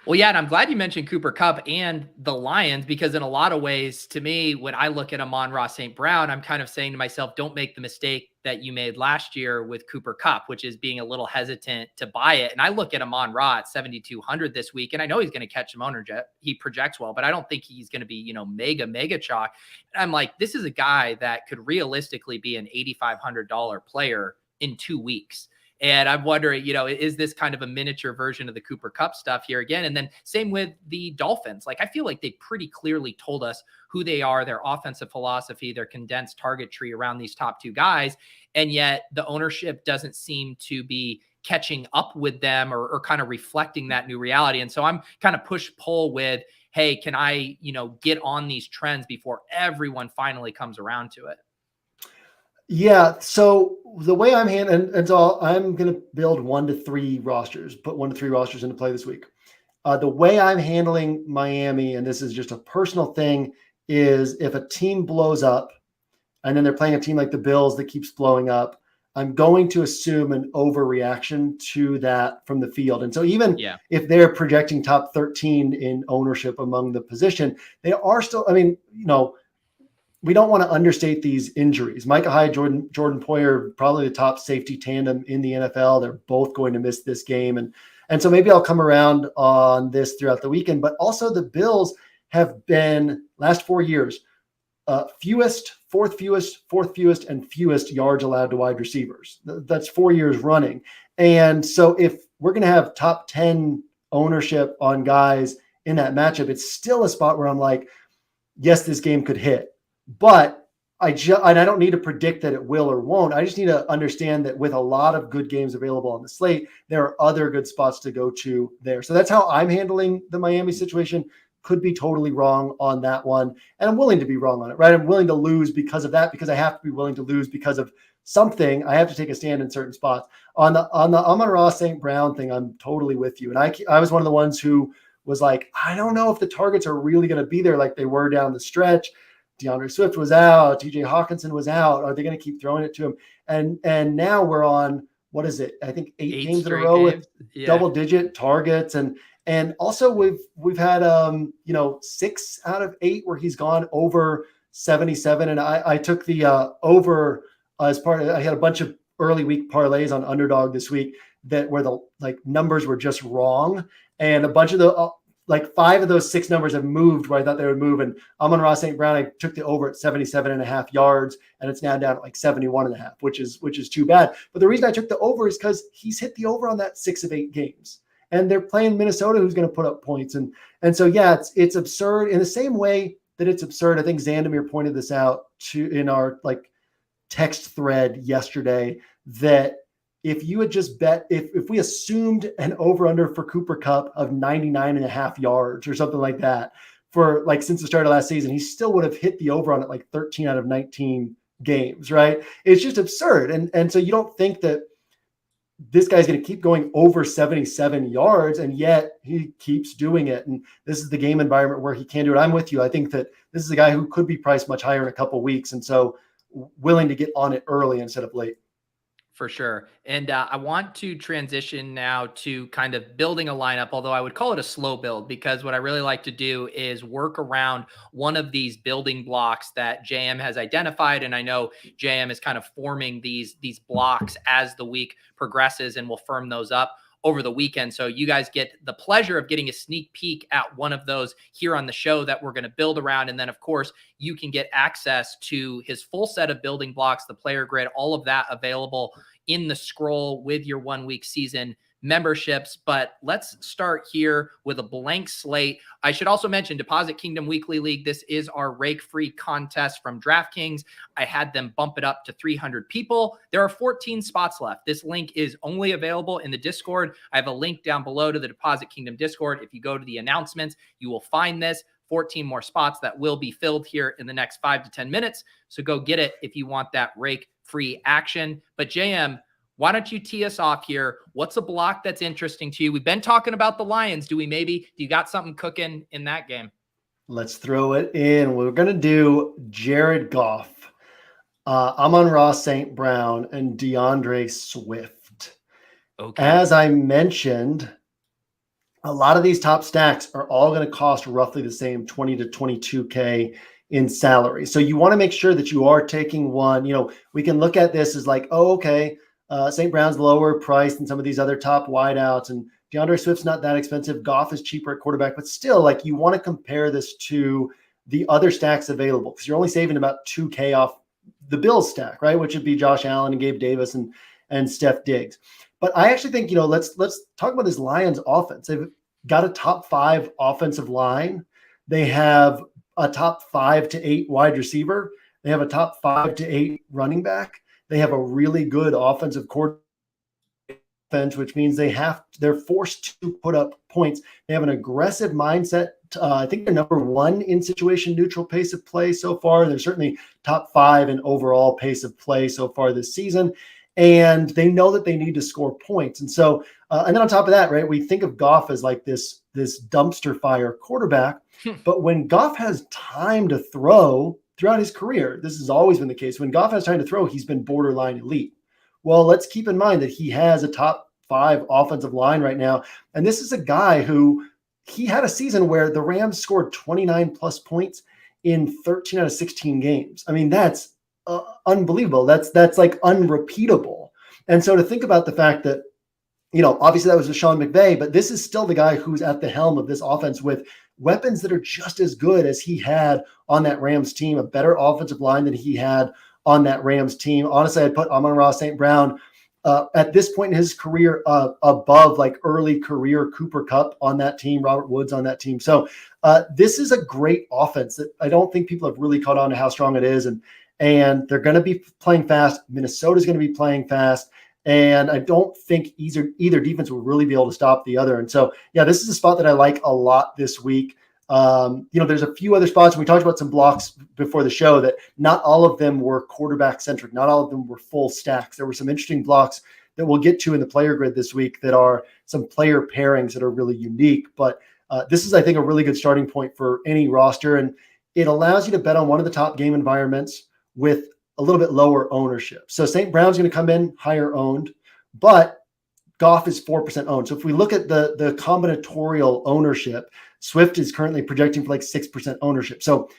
Well, yeah, and I'm glad you mentioned Cooper Kupp and the Lions, because in a lot of ways, to me, when I look at Amon-Ra St. Brown, I'm kind of saying to myself, don't make the mistake that you made last year with Cooper Kupp, which is being a little hesitant to buy it. And I look at Amon-Ra at 7,200 this week, and I know he's going to catch some ownership. He projects well, but I don't think he's going to be, mega chalk. And I'm like, this is a guy that could realistically be an $8,500 player in 2 weeks. And I'm wondering, is this kind of a miniature version of the Cooper Kupp stuff here again? And then same with the Dolphins. Like, I feel like they pretty clearly told us who they are, their offensive philosophy, their condensed target tree around these top 2 guys. And yet the ownership doesn't seem to be catching up with them or kind of reflecting that new reality. And so I'm kind of push-pull with, hey, can I, get on these trends before everyone finally comes around to it? Yeah. So the way I'm handling, and so I'm going to build 1 to 3 rosters, put 1 to 3 rosters into play this week. The way I'm handling Miami, and this is just a personal thing, is if a team blows up and then they're playing a team like the Bills that keeps blowing up, I'm going to assume an overreaction to that from the field. And so even if they're projecting top 13 in ownership among the position, they are still, we don't want to understate these injuries. Micah Hyde, Jordan Poyer, probably the top safety tandem in the NFL. They're both going to miss this game. And so maybe I'll come around on this throughout the weekend. But also the Bills have been, last 4 years, fourth fewest, and fewest yards allowed to wide receivers. That's 4 years running. And so if we're going to have top 10 ownership on guys in that matchup, it's still a spot where I'm like, yes, this game could hit. But I don't need to predict that it will or won't. I just need to understand that with a lot of good games available on the slate, there are other good spots to go to there. So that's how I'm handling the Miami situation. Could be totally wrong on that one. And I'm willing to be wrong on it, right? I'm willing to lose because of that, because I have to be willing to lose because of something. I have to take a stand in certain spots. On the Amon-Ra St. Brown thing, I'm totally with you. And I was one of the ones who was like, I don't know if the targets are really going to be there like they were down the stretch. DeAndre Swift was out. TJ Hawkinson was out. Are they going to keep throwing it to him? And now we're on, what is it? I think 8 games in a row with double-digit targets. And also we've had 6 out of 8 where he's gone over 77. And I took the over as part of, I had a bunch of early week parlays on Underdog this week where the numbers were just wrong. And a bunch of the 5 of those 6 numbers have moved where I thought they would move. And Amon-Ra St. Brown, I took the over at 77.5 yards, and it's now down at 71.5, which is too bad. But the reason I took the over is because he's hit the over on that 6 of 8 games. And they're playing Minnesota, who's going to put up points. And so, yeah, it's absurd. In the same way, that it's absurd. I think Zandomir pointed this out in our like text thread yesterday, that if you had just bet, if we assumed an over-under for Cooper Kupp of 99.5 yards or something like that for like since the start of last season, he still would have hit the over on it like 13 out of 19 games, right? It's just absurd. And so you don't think that this guy's going to keep going over 77 yards, and yet he keeps doing it. And this is the game environment where he can do it. I'm with you. I think that this is a guy who could be priced much higher in a couple of weeks. And so willing to get on it early instead of late. For sure. And I want to transition now to kind of building a lineup, although I would call it a slow build, because what I really like to do is work around one of these building blocks that JM has identified. And I know JM is kind of forming these blocks as the week progresses, and we'll firm those up over the weekend. So you guys get the pleasure of getting a sneak peek at one of those here on the show that we're going to build around. And then of course you can get access to his full set of building blocks, the player grid, all of that available in the scroll with your 1 week season memberships. But let's start here with a blank slate. I should also mention Deposit Kingdom Weekly League. This is our rake-free contest from DraftKings. I had them bump it up to 300 people. There are 14 spots left. This link is only available in the Discord. I have a link down below to the Deposit Kingdom Discord. If you go to the announcements, you will find this. 14 more spots that will be filled here in the next 5 to 10 minutes. So go get it if you want that rake-free action. But JM, why don't you tee us off here? What's a block that's interesting to you? We've been talking about the Lions. Do you got something cooking in that game? Let's throw it in. We're going to do Jared Goff, Amon-Ra St. Brown, and DeAndre Swift. Okay. As I mentioned, a lot of these top stacks are all going to cost roughly the same, 20 to 22K in salary. So you want to make sure that you are taking one. You know, we can look at this as like, oh, okay, St. Brown's lower priced than some of these other top wideouts, and DeAndre Swift's not that expensive. Goff is cheaper at quarterback, but still, like, you want to compare this to the other stacks available, because you're only saving about 2K off the Bills stack, right? Which would be Josh Allen and Gabe Davis and Steph Diggs. But I actually think, you know, let's talk about this Lions offense. They've got a top 5 offensive line. They have a top 5 to 8 wide receiver. They have a top 5 to 8 running back. They have a really good offensive coordinator, which means they're forced to put up points. They have an aggressive mindset. I think they're number 1 in situation neutral pace of play so far. They're certainly top 5 in overall pace of play so far this season. And they know that they need to score points. And so, and then on top of that, right, we think of Goff as like this dumpster fire quarterback. But when Goff has time to throw throughout his career, this has always been the case. When Goff has time to throw, he's been borderline elite. Well, let's keep in mind that he has a top 5 offensive line right now. And this is a guy who, he had a season where the Rams scored 29 plus points in 13 out of 16 games. I mean, that's unbelievable. That's like unrepeatable. And so to think about the fact that, you know, obviously that was with Sean McVay, but this is still the guy who's at the helm of this offense with weapons that are just as good as he had on that Rams team, a better offensive line than he had on that Rams team. Honestly, I'd put Amon-Ra St. Brown at this point in his career above like early career Cooper Kupp on that team, Robert Woods on that team. So this is a great offense that I don't think people have really caught on to how strong it is. And they're going to be playing fast. Minnesota's going to be playing fast. And I don't think either defense will really be able to stop the other. And so, yeah, this is a spot that I like a lot this week. You know, there's a few other spots. We talked about some blocks before the show that not all of them were quarterback centric. Not all of them were full stacks. There were some interesting blocks that we'll get to in the player grid this week that are some player pairings that are really unique. But this is, I think, a really good starting point for any roster. And it allows you to bet on one of the top game environments with a little bit lower ownership. So St. Brown's going to come in higher owned, but Goff is 4% owned. So if we look at the combinatorial ownership, Swift is currently projecting for like 6% ownership. So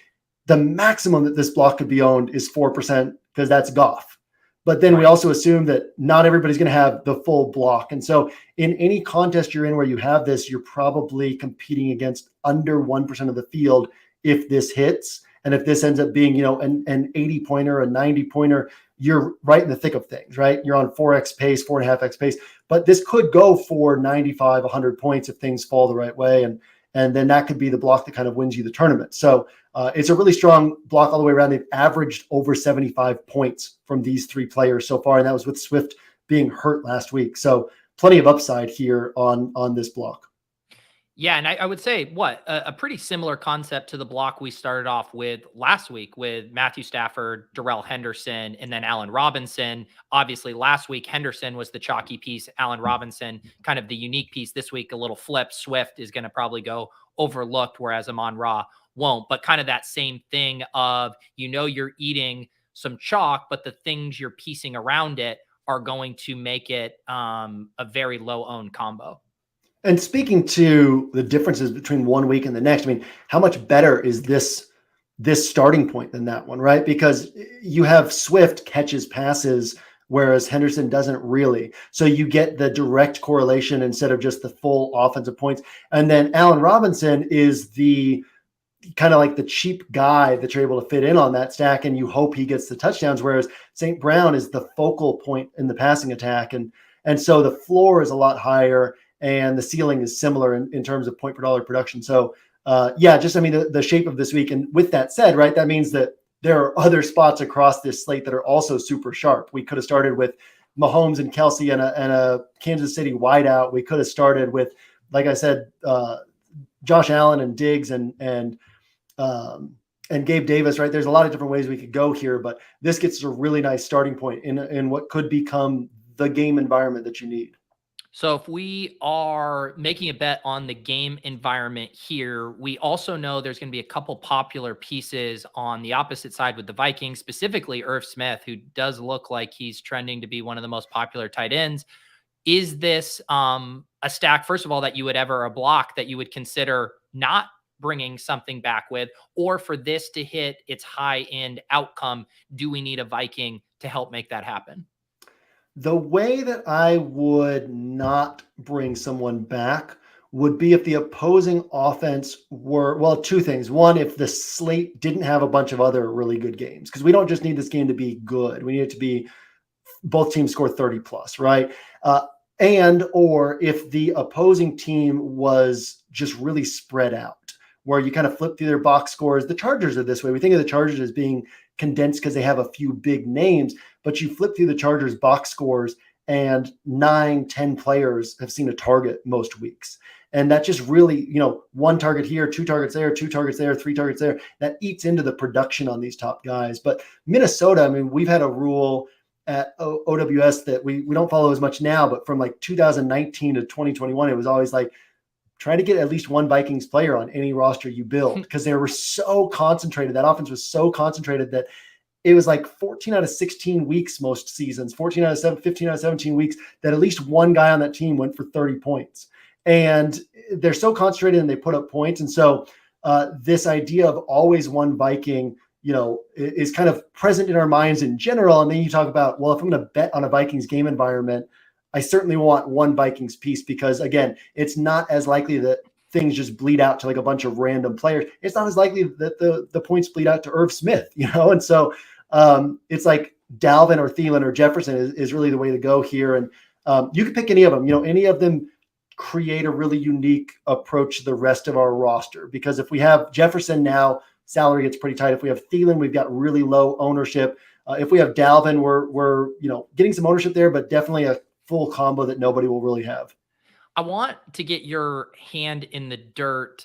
the maximum that this block could be owned is 4% because that's Goff. But then we also assume that not everybody's going to have the full block. And so in any contest you're in where you have this, you're probably competing against under 1% of the field if this hits. And if this ends up being, you know, an 80-pointer, a 90-pointer, you're right in the thick of things, right? You're on 4x pace, 4.5x pace. But this could go for 95, 100 points if things fall the right way. And then that could be the block that kind of wins you the tournament. So It's a really strong block all the way around. They've averaged over 75 points from these three players so far, and that was with Swift being hurt last week. So plenty of upside here on this block. Yeah, and I would say a pretty similar concept to the block we started off with last week with Matthew Stafford, Darrell Henderson, and then Allen Robinson. Obviously, last week, Henderson was the chalky piece. Allen Robinson, kind of the unique piece. This week, a little flip. Swift is going to probably go overlooked, whereas Amon-Ra won't. But kind of that same thing of, you're eating some chalk, but the things you're piecing around it are going to make it a very low-owned combo. And speaking to the differences between 1 week and the next, I mean, how much better is this starting point than that one, right? Because you have Swift catches passes, whereas Henderson doesn't really. So you get the direct correlation instead of just the full offensive points. And then Allen Robinson is the kind of like the cheap guy that you're able to fit in on that stack, and you hope he gets the touchdowns, whereas St. Brown is the focal point in the passing attack. And so the floor is a lot higher, and the ceiling is similar in terms of point per dollar production. So the shape of this week. And with that said, right, that means that there are other spots across this slate that are also super sharp. We could have started with Mahomes and Kelsey and a Kansas City wideout. We could have started with, like I said, Josh Allen and Diggs and Gabe Davis, right? There's a lot of different ways we could go here, but this gets a really nice starting point in what could become the game environment that you need. So if we are making a bet on the game environment here, we also know there's going to be a couple popular pieces on the opposite side with the Vikings, specifically Irv Smith, who does look like he's trending to be one of the most popular tight ends. Is this a stack, first of all, that you would ever, a block that you would consider not bringing something back with, or for this to hit its high end outcome, do we need a Viking to help make that happen? The way that I would not bring someone back would be if the opposing offense were, well, two things. One, if the slate didn't have a bunch of other really good games, because we don't just need this game to be good. We need it to be both teams score 30 plus, right? Or if the opposing team was just really spread out, where you kind of flip through their box scores. The Chargers are this way. We think of the Chargers as being condensed because they have a few big names, but you flip through the Chargers box scores and 9-10 players have seen a target most weeks. And that just really, one target here, 2 targets there, 2 targets there, 3 targets there, that eats into the production on these top guys. But Minnesota, I mean, we've had a rule at OWS that we don't follow as much now, but from like 2019 to 2021, it was always like, try to get at least one Vikings player on any roster you build, because they were so concentrated. That offense was so concentrated that it was like 14 out of 16 weeks most seasons, 15 out of 17 weeks, that at least one guy on that team went for 30 points. And they're so concentrated and they put up points. And so this idea of always one Viking, is kind of present in our minds in general. And then you talk about, well, if I'm going to bet on a Vikings game environment, I certainly want one Vikings piece, because again, it's not as likely that things just bleed out to like a bunch of random players. It's not as likely that the points bleed out to Irv Smith, And so it's like Dalvin or Thielen or Jefferson is really the way to go here. And you can pick any of them, any of them create a really unique approach to the rest of our roster, because if we have Jefferson now, salary gets pretty tight. If we have Thielen, we've got really low ownership. If we have Dalvin, we're getting some ownership there, but definitely a full combo that nobody will really have. I want to get your hand in the dirt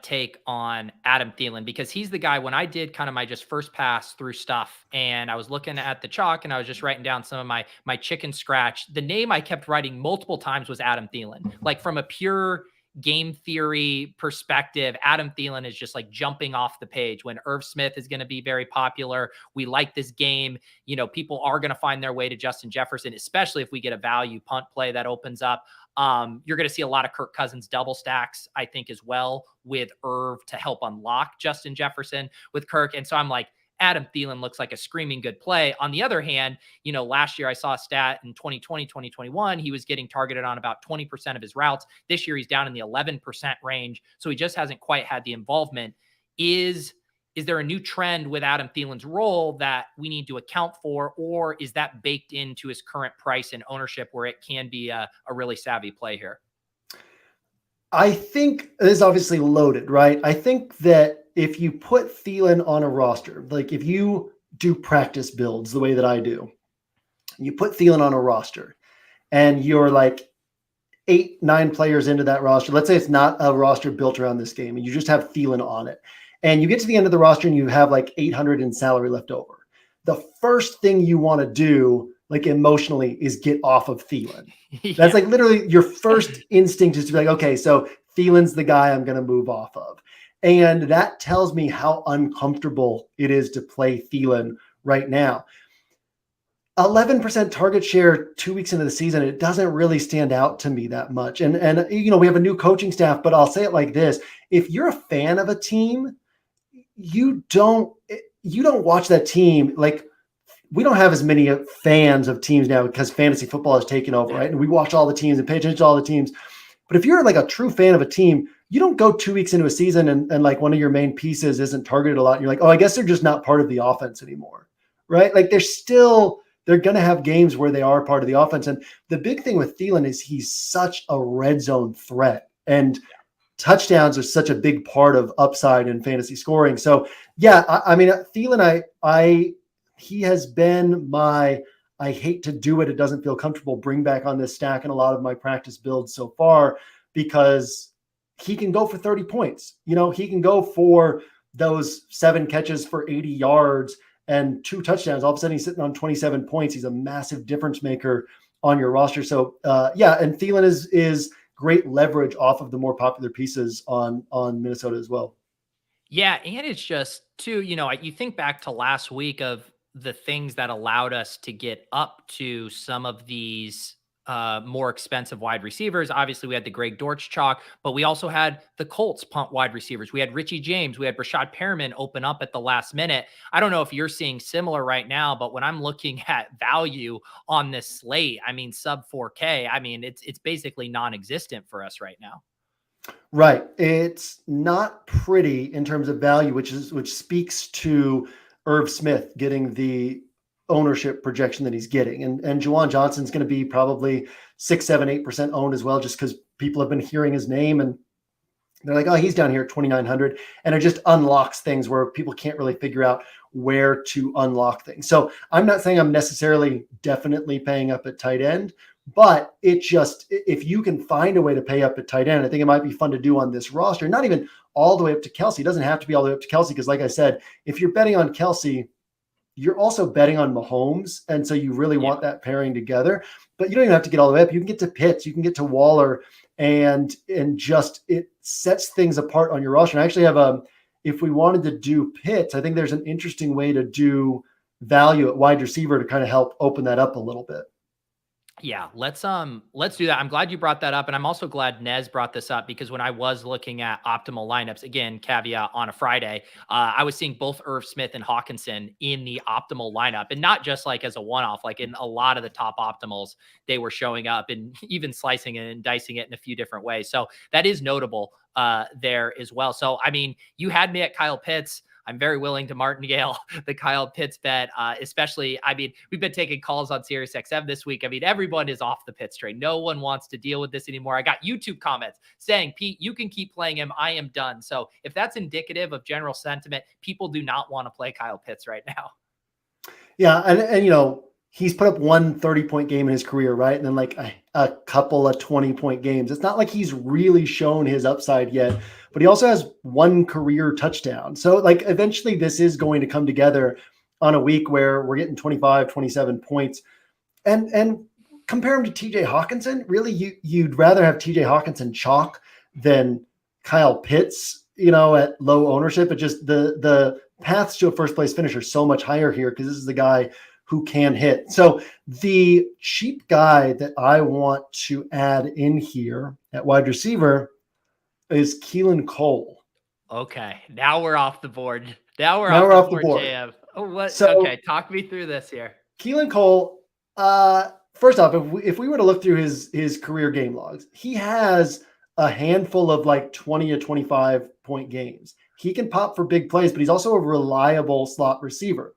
take on Adam Thielen, because he's the guy, when I did kind of my just first pass through stuff and I was looking at the chalk and I was just writing down some of my chicken scratch, the name I kept writing multiple times was Adam Thielen. Like from a pure game theory perspective, Adam Thielen is just like jumping off the page. When Irv Smith is going to be very popular, we like this game. People are going to find their way to Justin Jefferson, especially if we get a value punt play that opens up. You're going to see a lot of Kirk Cousins double stacks, I think, as well, with Irv to help unlock Justin Jefferson with Kirk. And so I'm like, Adam Thielen looks like a screaming good play. On the other hand, last year I saw a stat in 2020, 2021, he was getting targeted on about 20% of his routes. This year he's down in the 11% range. So he just hasn't quite had the involvement. Is there a new trend with Adam Thielen's role that we need to account for, or is that baked into his current price and ownership where it can be a really savvy play here? I think it is obviously loaded, right? I think that if you put Thielen on a roster, like if you do practice builds the way that I do, you put Thielen on a roster and you're like 8, 9 players into that roster. Let's say it's not a roster built around this game and you just have Thielen on it. And you get to the end of the roster and you have like 800 in salary left over. The first thing you want to do, like emotionally, is get off of Thielen. Yeah. That's like literally your first instinct is to be like, okay, so Thielen's the guy I'm going to move off of. And that tells me how uncomfortable it is to play Thielen right now. 11% target share 2 weeks into the season, it doesn't really stand out to me that much. And you know, we have a new coaching staff, but I'll say it like this. If you're a fan of a team, you don't watch that team. Like, we don't have as many fans of teams now because fantasy football has taken over, right? And we watch all the teams and pay attention to all the teams. But if you're like a true fan of a team, you don't go 2 weeks into a season and like one of your main pieces isn't targeted a lot. And you're like, oh, I guess they're just not part of the offense anymore, right? Like they're going to have games where they are part of the offense. And the big thing with Thielen is he's such a red zone threat. And touchdowns are such a big part of upside in fantasy scoring. So yeah, I mean, Thielen, he has been my, I hate to do it, it doesn't feel comfortable, bring back on this stack in a lot of my practice builds so far, because he can go for 30 points. You know, he can go for those 7 catches for 80 yards and 2 touchdowns. All of a sudden he's sitting on 27 points. He's a massive difference maker on your roster. So yeah, and Thielen is great leverage off of the more popular pieces on Minnesota as well. Yeah. And it's just too, you know, you think back to last week of the things that allowed us to get up to some of these more expensive wide receivers. Obviously, we had the Greg Dortch chalk, but we also had the Colts punt wide receivers. We had Richie James. We had Rashad Perriman open up at the last minute. I don't know if you're seeing similar right now, but when I'm looking at value on this slate, I mean, sub 4K, I mean, it's basically non-existent for us right now. Right. It's not pretty in terms of value, which speaks to Irv Smith getting the ownership projection that he's getting. And Juwan Johnson's going to be probably 6, 7, 8% owned as well, just because people have been hearing his name and they're like, oh, he's down here at 2,900. And it just unlocks things where people can't really figure out where to unlock things. So I'm not saying I'm necessarily definitely paying up at tight end, but it just, if you can find a way to pay up at tight end, I think it might be fun to do on this roster, not even all the way up to Kelsey. It doesn't have to be all the way up to Kelsey, because like I said, if you're betting on Kelsey, you're also betting on Mahomes. And so you really want that pairing together, but you don't even have to get all the way up. You can get to Pitts, you can get to Waller, and just, it sets things apart on your roster. And I actually have if we wanted to do Pitts, I think there's an interesting way to do value at wide receiver to kind of help open that up a little bit. Yeah, let's do that. I'm glad you brought that up. And I'm also glad Nez brought this up, because when I was looking at optimal lineups, again, caveat on a Friday, I was seeing both Irv Smith and Hawkinson in the optimal lineup, and not just like as a one-off, like in a lot of the top optimals, they were showing up and even slicing it and dicing it in a few different ways. So that is notable there as well. So, I mean, you had me at Kyle Pitts. I'm very willing to martingale the Kyle Pitts bet, especially, I mean, we've been taking calls on SiriusXM this week. I mean, everyone is off the Pitts train. No one wants to deal with this anymore. I got YouTube comments saying, Pete, you can keep playing him. I am done. So if that's indicative of general sentiment, people do not want to play Kyle Pitts right now. Yeah. And you know, he's put up 1 30-point game in his career, right? And then like a couple of 20-point games. It's not like he's really shown his upside yet, but he also has 1 career touchdown. So like eventually this is going to come together on a week where we're getting 25, 27 points. And compare him to TJ Hawkinson. Really, you'd rather have TJ Hawkinson chalk than Kyle Pitts, you know, at low ownership. It just, the paths to a first place finish are so much higher here, because this is the guy who can hit. So the cheap guy that I want to add in here at wide receiver is Keelan Cole. Okay, now we're off the board. Now we're off the board. JM. Oh, what? So, okay, talk me through this here. Keelan Cole, first off, if we were to look through his career game logs, he has a handful of like 20 to 25 point games. He can pop for big plays, but he's also a reliable slot receiver.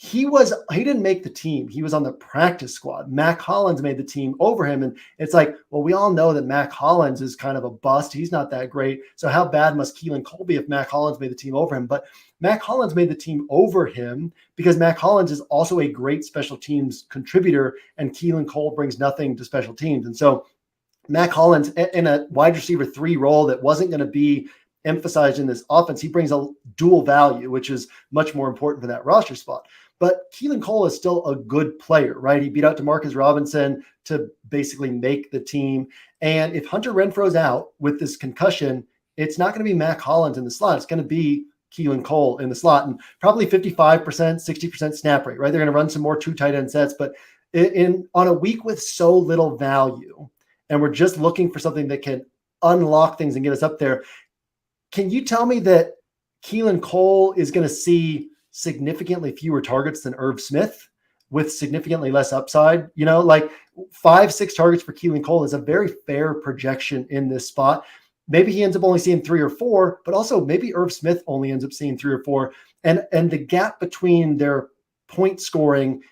he didn't make the team. He was on the practice squad. Mac Hollins made the team over him. And it's like, well, we all know that Mac Hollins is kind of a bust. He's not that great. So how bad must Keelan Cole be if Mac Hollins made the team over him? But Mac Hollins made the team over him because Mac Hollins is also a great special teams contributor, and Keelan Cole brings nothing to special teams. And so Mac Hollins in a wide receiver 3 role that wasn't going to be emphasized in this offense, he brings a dual value, which is much more important for that roster spot. But Keelan Cole is still a good player, right? He beat out DeMarcus Robinson to basically make the team. And if Hunter Renfro's out with this concussion, it's not going to be Mac Hollins in the slot. It's going to be Keelan Cole in the slot, and probably 55%, 60% snap rate, right? They're going to run some more 2 tight end sets, but on a week with so little value, and we're just looking for something that can unlock things and get us up there. Can you tell me that Keelan Cole is going to see significantly fewer targets than Irv Smith with significantly less upside? You know, like 5-6 targets for Keelan Cole is a very fair projection in this spot. Maybe he ends up only seeing 3 or 4, but also maybe Irv Smith only ends up seeing 3 or 4. And the gap between their point scoring,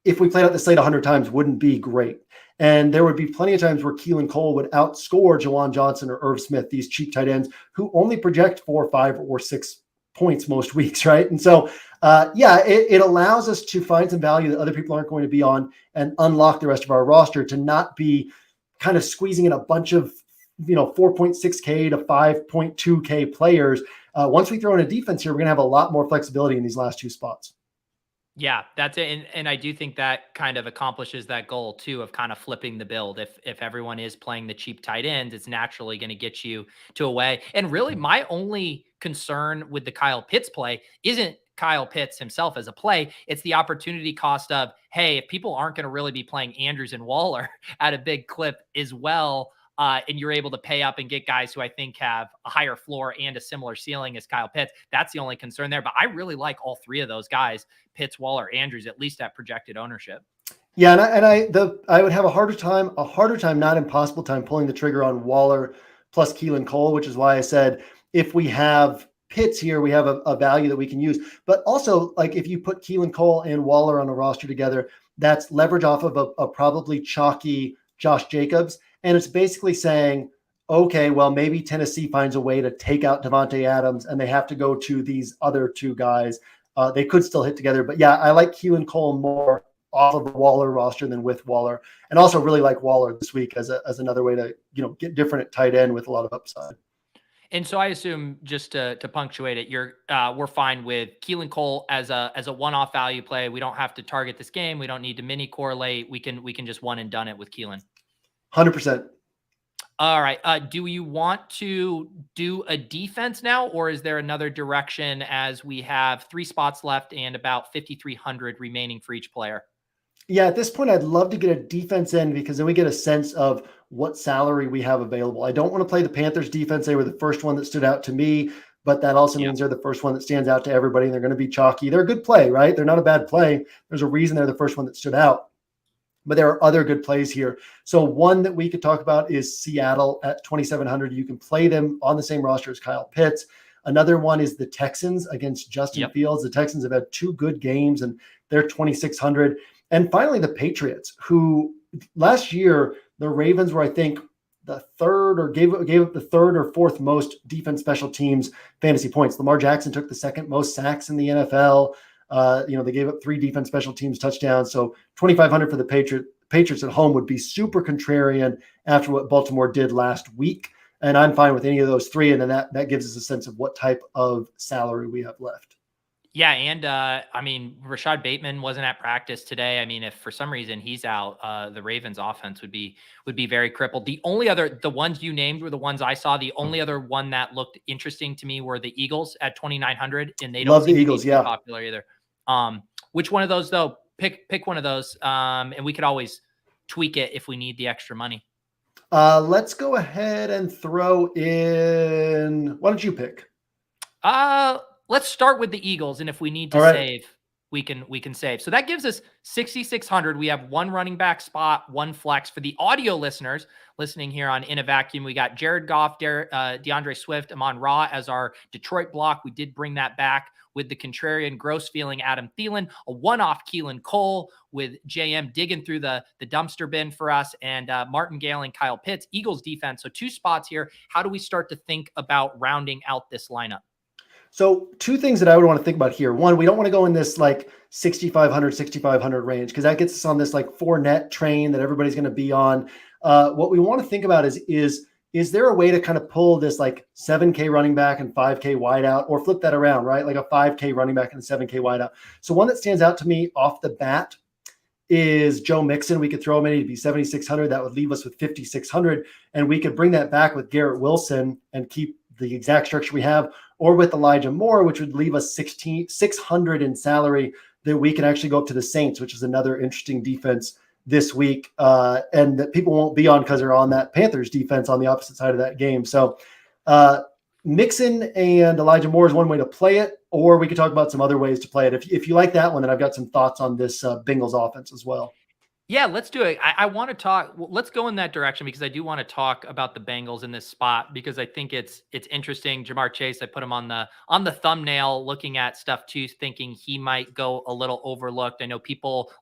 if we played out the slate 100 times, wouldn't be great. And there would be plenty of times where Keelan Cole would outscore Jawan Johnson or Irv Smith, these cheap tight ends who only project 4, 5, or 6 points most weeks, right? And so, it allows us to find some value that other people aren't going to be on and unlock the rest of our roster to not be kind of squeezing in a bunch of, 4.6K to 5.2K players. Once we throw in a defense here, we're going to have a lot more flexibility in these last 2 spots. Yeah, that's it. And I do think that kind of accomplishes that goal too, of kind of flipping the build. If everyone is playing the cheap tight ends, it's naturally going to get you to a way. And really my only concern with the Kyle Pitts play isn't Kyle Pitts himself as a play. It's the opportunity cost of, hey, if people aren't going to really be playing Andrews and Waller at a big clip as well, and you're able to pay up and get guys who I think have a higher floor and a similar ceiling as Kyle Pitts. That's the only concern there. But I really like all 3 of those guys, Pitts, Waller, Andrews, at least at projected ownership. Yeah, I would have a harder time, not impossible time, pulling the trigger on Waller plus Keelan Cole, which is why I said if we have Pitts here, we have a value that we can use. But also, like if you put Keelan Cole and Waller on a roster together, that's leverage off of a probably chalky Josh Jacobs. And it's basically saying, okay, well, maybe Tennessee finds a way to take out Devontae Adams and they have to go to these other 2 guys. They could still hit together. But yeah, I like Keelan Cole more off of the Waller roster than with Waller. And also really like Waller this week as another way to, get different at tight end with a lot of upside. And so I assume, just to punctuate it, we're fine with Keelan Cole as a one-off value play. We don't have to target this game. We don't need to mini correlate. We can just one and done it with Keelan. 100%. All right. Do you want to do a defense now, or is there another direction as we have 3 spots left and about 5,300 remaining for each player? Yeah, at this point, I'd love to get a defense in because then we get a sense of what salary we have available. I don't want to play the Panthers defense. They were the first one that stood out to me, but that also means they're the first one that stands out to everybody, and they're going to be chalky. They're a good play, right? They're not a bad play. There's a reason they're the first one that stood out. But there are other good plays here. So one that we could talk about is Seattle at 2,700. You can play them on the same roster as Kyle Pitts. Another one is the Texans against Justin Fields. The Texans have had 2 good games, and they're 2,600. And finally, the Patriots, who last year, the Ravens were, I think, the third or gave up the 3rd or 4th most defense special teams fantasy points. Lamar Jackson took the 2nd most sacks in the NFL. They gave up 3 defense special teams touchdowns. So 2,500 for the Patriots at home would be super contrarian after what Baltimore did last week. And I'm fine with any of those 3. And then that gives us a sense of what type of salary we have left. Yeah. And Rashad Bateman wasn't at practice today. I mean, if for some reason he's out, the Ravens offense would be very crippled. The ones you named were the ones I saw. The only other one that looked interesting to me were the Eagles at 2,900, and they don't love seem the Eagles. to be popular either. Which one of those though? Pick one of those. And we could always tweak it if we need the extra money. Let's go ahead and throw in. Why don't you pick? Let's start with the Eagles, and if we need to save, we can save. So that gives us 6,600. We have one running back spot, one flex. For the audio listeners listening here on In a Vacuum, we got Jared Goff, DeAndre Swift, Amon-Ra as our Detroit block. We did bring that back with the contrarian gross feeling Adam Thielen, a one-off Keelan Cole with JM digging through the dumpster bin for us, and Martin Gale and Kyle Pitts, Eagles defense. So 2 spots here. How do we start to think about rounding out this lineup? So 2 things that I would want to think about here. One, we don't want to go in this like 6,500 range, because that gets us on this like 4 net train that everybody's going to be on. What we want to think about is there a way to kind of pull this like 7K running back and 5K wideout, or flip that around, right? Like a 5K running back and a 7K wideout. So one that stands out to me off the bat is Joe Mixon. We could throw him in, he'd be 7,600. That would leave us with 5,600. And we could bring that back with Garrett Wilson and keep the exact structure we have, or with Elijah Moore, which would leave us 600 in salary that we can actually go up to the Saints, which is another interesting defense this week, and that people won't be on because they're on that Panthers defense on the opposite side of that game. So Mixon and Elijah Moore is one way to play it, or we could talk about some other ways to play it. If you like that one, then I've got some thoughts on this Bengals offense as well. Yeah, let's do it. I want to talk. Let's go in that direction, because I do want to talk about the Bengals in this spot, because I think it's interesting. Jamar Chase, I put him on the thumbnail, looking at stuff too, thinking he might go a little overlooked. I know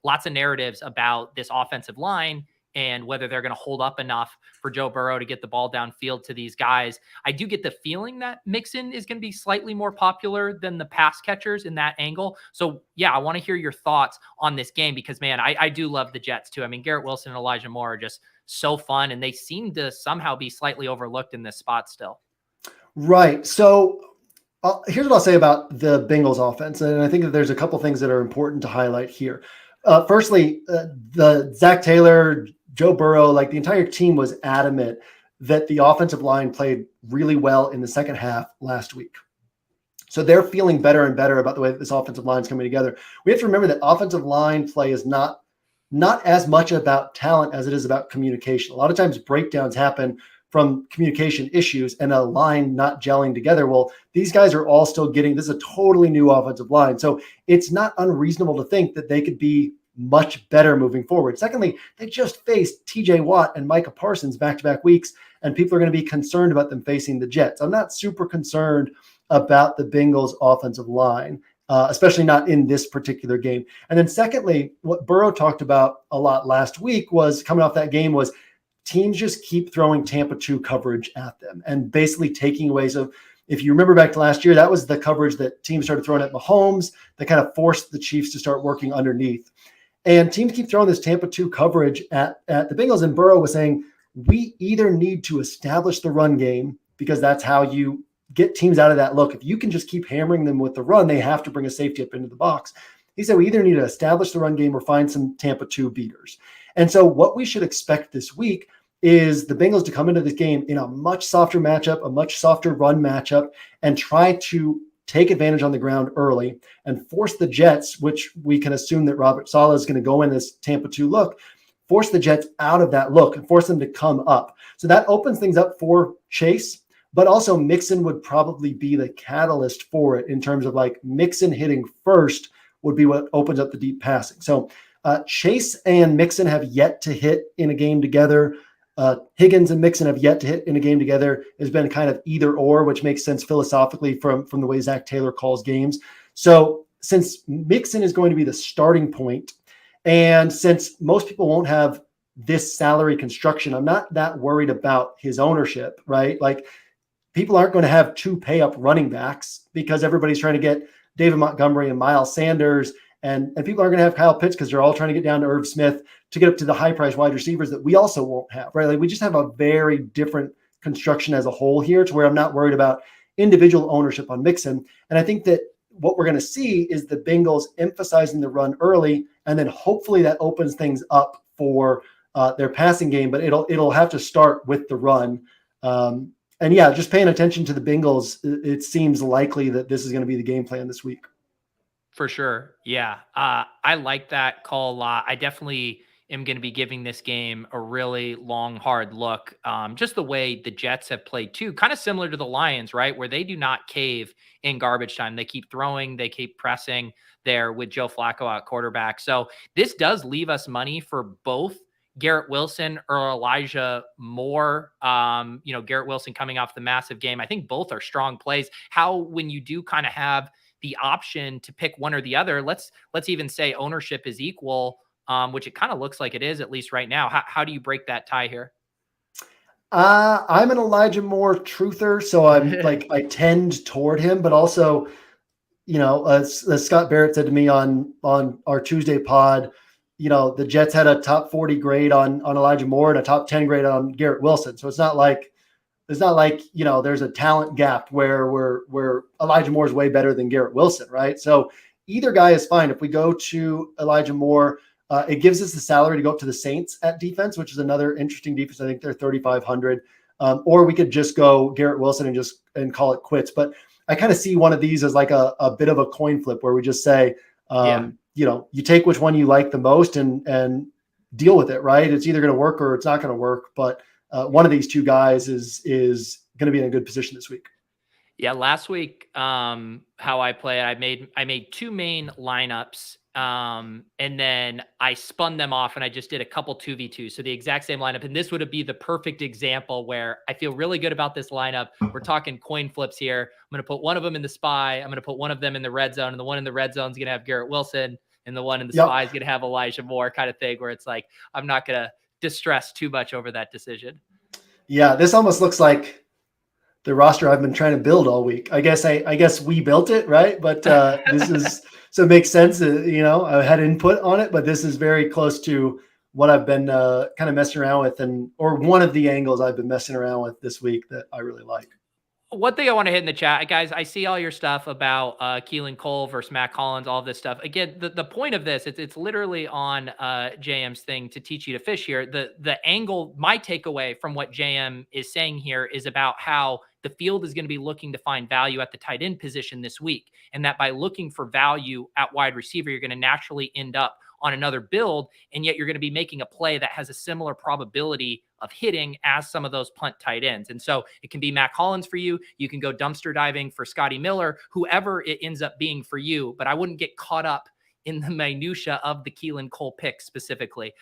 lots of narratives about this offensive line and whether they're going to hold up enough for Joe Burrow to get the ball downfield to these guys. I do get the feeling that Mixon is going to be slightly more popular than the pass catchers in that angle. So yeah, I want to hear your thoughts on this game, because man, I do love the Jets too. I mean, Garrett Wilson and Elijah Moore are just so fun, and they seem to somehow be slightly overlooked in this spot still. Right. So here's what I'll say about the Bengals offense. And I think that there's a couple things that are important to highlight here. Firstly, the Zach Taylor, Joe Burrow, like the entire team was adamant that the offensive line played really well in the second half last week. So they're feeling better and better about the way that this offensive line is coming together. We have to remember that offensive line play is not as much about talent as it is about communication. A lot of times breakdowns happen from communication issues and a line not gelling together. Well, these guys are all still this is a totally new offensive line. So it's not unreasonable to think that they could be much better moving forward. Secondly, they just faced TJ Watt and Micah Parsons back-to-back weeks, and people are going to be concerned about them facing the Jets. I'm not super concerned about the Bengals offensive line, especially not in this particular game. And then secondly, what Burrow talked about a lot last week was coming off that game was teams just keep throwing Tampa 2 coverage at them and basically taking away. So if you remember back to last year, that was the coverage that teams started throwing at Mahomes that kind of forced the Chiefs to start working underneath. And teams keep throwing this Tampa 2 coverage at the Bengals. And Burrow was saying, we either need to establish the run game, because that's how you get teams out of that look. If you can just keep hammering them with the run, they have to bring a safety up into the box. He said, we either need to establish the run game or find some Tampa 2 beaters. And so what we should expect this week is the Bengals to come into this game in a much softer matchup, a much softer run matchup, and try to take advantage on the ground early and force the Jets, which we can assume that Robert Saleh is going to go in this Tampa 2 look, force the Jets out of that look and force them to come up. So that opens things up for Chase, but also Mixon would probably be the catalyst for it, in terms of like Mixon hitting first would be what opens up the deep passing. So Chase and Mixon have yet to hit in a game together. Higgins and Mixon have yet to hit in a game together. It's been kind of either or, which makes sense philosophically from the way Zach Taylor calls games. So since Mixon is going to be the starting point, and since most people won't have this salary construction, I'm not that worried about his ownership, right? Like, people aren't going to have 2 pay-up running backs because everybody's trying to get David Montgomery and Miles Sanders, and people aren't going to have Kyle Pitts because they're all trying to get down to Irv Smith to get up to the high-priced wide receivers that we also won't have, right? Like, we just have a very different construction as a whole here, to where I'm not worried about individual ownership on Mixon. And I think that what we're going to see is the Bengals emphasizing the run early, and then hopefully that opens things up for their passing game, but it'll have to start with the run. And yeah, just paying attention to the Bengals, it seems likely that this is going to be the game plan this week. For sure. Yeah. I like that call a lot. I definitely am going to be giving this game a really long, hard look. Just the way the Jets have played too, kind of similar to the Lions, right? Where they do not cave in garbage time. They keep throwing, they keep pressing there with Joe Flacco at quarterback. So this does leave us money for both Garrett Wilson or Elijah Moore. Garrett Wilson coming off the massive game. I think both are strong plays. How, when you do kind of have the option to pick one or the other, let's even say ownership is equal, which it kind of looks like it is, at least right now. How do you break that tie here? I'm an Elijah Moore truther, so I'm like, I tend toward him, but also, as Scott Barrett said to me on our Tuesday pod, the Jets had a top 40 grade on Elijah Moore and a top 10 grade on Garrett Wilson. So it's not like, there's a talent gap where Elijah Moore is way better than Garrett Wilson, right? So either guy is fine. If we go to Elijah Moore, it gives us the salary to go up to the Saints at defense, which is another interesting defense. I think they're 3,500. Or we could just go Garrett Wilson and call it quits. But I kind of see one of these as like a bit of a coin flip where we just say, you take which one you like the most and deal with it, right? It's either going to work or it's not going to work. But one of these two guys is going to be in a good position this week. Yeah, last week, how I play it, I made two main lineups, and then I spun them off and I just did a couple 2v2. So the exact same lineup. And this would be the perfect example where I feel really good about this lineup. We're talking coin flips here. I'm going to put one of them in the spy. I'm going to put one of them in the red zone, and the one in the red zone is going to have Garrett Wilson, and the one in the spy is going to have Elijah Moore, kind of thing, where it's like, I'm not going to distress too much over that decision. Yeah, this almost looks like the roster I've been trying to build all week. I guess we built it, right? But this is, so it makes sense. I had input on it, but this is very close to what I've been kind of messing around with, or one of the angles I've been messing around with this week that I really like. One thing I want to hit in the chat, guys, I see all your stuff about Keelan Cole versus Matt Collins, all this stuff. Again, the point of this, it's literally on JM's thing to teach you to fish here. The angle, my takeaway from what JM is saying here is about how the field is going to be looking to find value at the tight end position this week. And that by looking for value at wide receiver, you're going to naturally end up on another build, and yet you're going to be making a play that has a similar probability of hitting as some of those punt tight ends. And so it can be Matt Collins for you. You can go dumpster diving for Scotty Miller, whoever it ends up being for you, but I wouldn't get caught up in the minutia of the Keelan Cole pick specifically.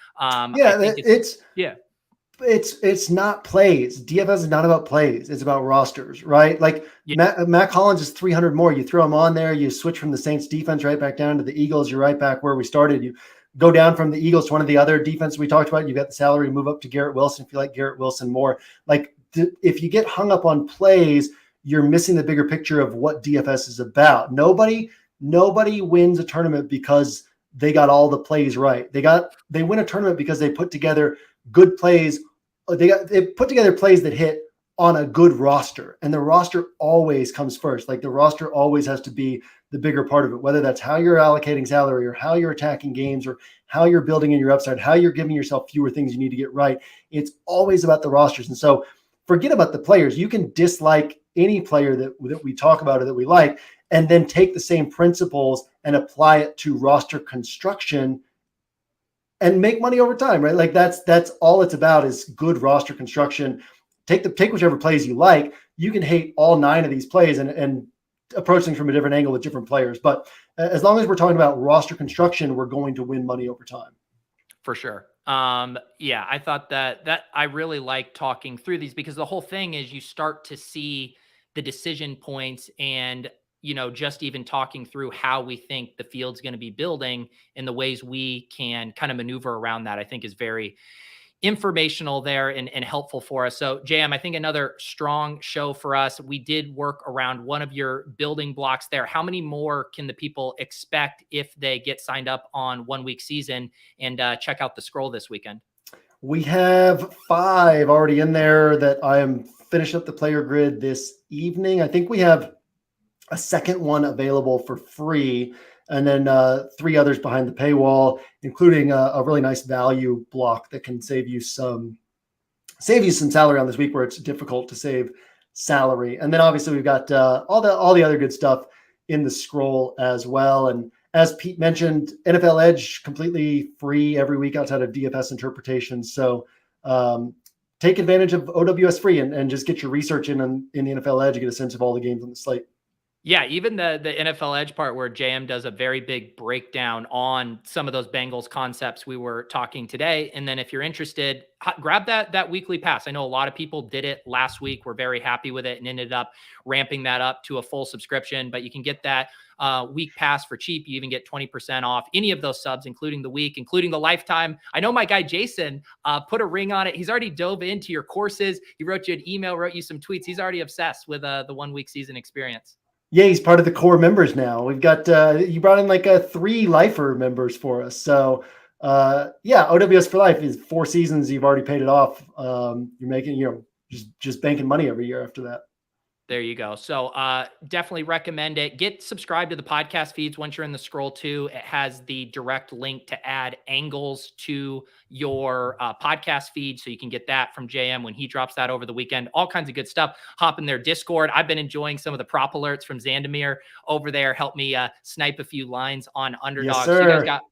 It's not plays. DFS is not about plays. It's about rosters, right? Like Matt Collins is 300 more. You throw him on there, you switch from the Saints defense right back down to the Eagles. You're right back where we started. You go down from the Eagles to one of the other defense we talked about. You got the salary to move up to Garrett Wilson if you like Garrett Wilson more. Like if you get hung up on plays, you're missing the bigger picture of what DFS is about. Nobody wins a tournament because they got all the plays right. They win a tournament because they put together good plays. They put together plays that hit on a good roster, and the roster always comes first. Like the roster always has to be the bigger part of it, whether that's how you're allocating salary or how you're attacking games or how you're building in your upside, how you're giving yourself fewer things you need to get right. It's always about the rosters. And so forget about the players. You can dislike any player that we talk about or that we like, and then take the same principles and apply it to roster construction and make money over time, right? Like that's all it's about is good roster construction. Take whichever plays you like. You can hate all 9 of these plays and approach things from a different angle with different players. But as long as we're talking about roster construction, we're going to win money over time. For sure. I thought that I really like talking through these because the whole thing is you start to see the decision points and just even talking through how we think the field's going to be building and the ways we can kind of maneuver around that, I think is very informational there and helpful for us. So JM, I think another strong show for us. We did work around one of your building blocks there. How many more can the people expect if they get signed up on 1 week season and check out the scroll this weekend? We have 5 already in there that I am finishing up the player grid this evening. I think we have a second one available for free, and then 3 others behind the paywall, including a really nice value block that can save you some salary on this week where it's difficult to save salary. And then obviously we've got all the other good stuff in the scroll as well. And as Pete mentioned, NFL Edge completely free every week outside of DFS interpretations. So take advantage of OWS free and just get your research in the NFL Edge, get a sense of all the games on the slate. Yeah, even the NFL Edge part where JM does a very big breakdown on some of those Bengals concepts we were talking today. And then if you're interested, grab that weekly pass. I know a lot of people did it last week. We're very happy with it and ended up ramping that up to a full subscription. But you can get that week pass for cheap. You even get 20% off any of those subs, including the week, including the lifetime. I know my guy Jason put a ring on it. He's already dove into your courses. He wrote you an email, wrote you some tweets. He's already obsessed with the 1 week season experience. Yeah, he's part of the core members now. We've got you brought in like 3 lifer members for us. So yeah, OWS for life is 4 seasons. You've already paid it off. You're making just banking money every year after that. There you go. So definitely recommend it. Get subscribed to the podcast feeds once you're in the scroll too. It has the direct link to add angles to your podcast feed. So you can get that from JM when he drops that over the weekend. All kinds of good stuff. Hop in their Discord. I've been enjoying some of the prop alerts from Zandamir over there. Help me snipe a few lines on underdogs. Yes, so sir. you guys got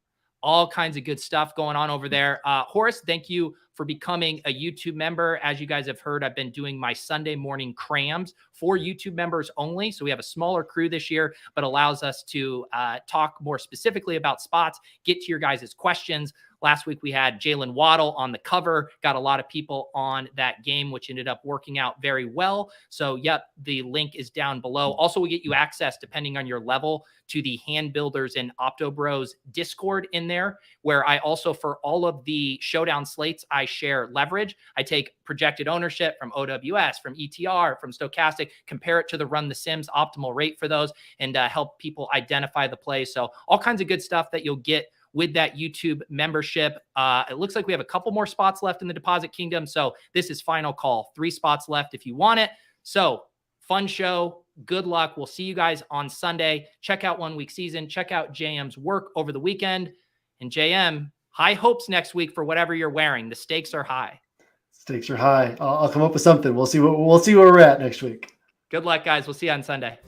all kinds of good stuff going on over there. Horace, thank you for becoming a YouTube member. As you guys have heard, I've been doing my Sunday morning crams for YouTube members only. So we have a smaller crew this year, but allows us to talk more specifically about spots, get to your guys' questions. Last week, we had Jalen Waddle on the cover, got a lot of people on that game, which ended up working out very well. So, yep, the link is down below. Also, we get you access, depending on your level, to the Hand Builders and Opto Bros Discord in there, where I also, for all of the showdown slates, I share leverage. I take projected ownership from OWS, from ETR, from Stochastic, compare it to the Run the Sims optimal rate for those, and help people identify the play. So all kinds of good stuff that you'll get with that YouTube membership. It looks like we have a couple more spots left in the Deposit Kingdom. So this is final call. 3 spots left if you want it. So fun show. Good luck. We'll see you guys on Sunday. Check out 1 week season. Check out JM's work over the weekend. And JM, high hopes next week for whatever you're wearing. The stakes are high. Stakes are high. I'll come up with something. We'll see where we're at next week. Good luck, guys. We'll see you on Sunday.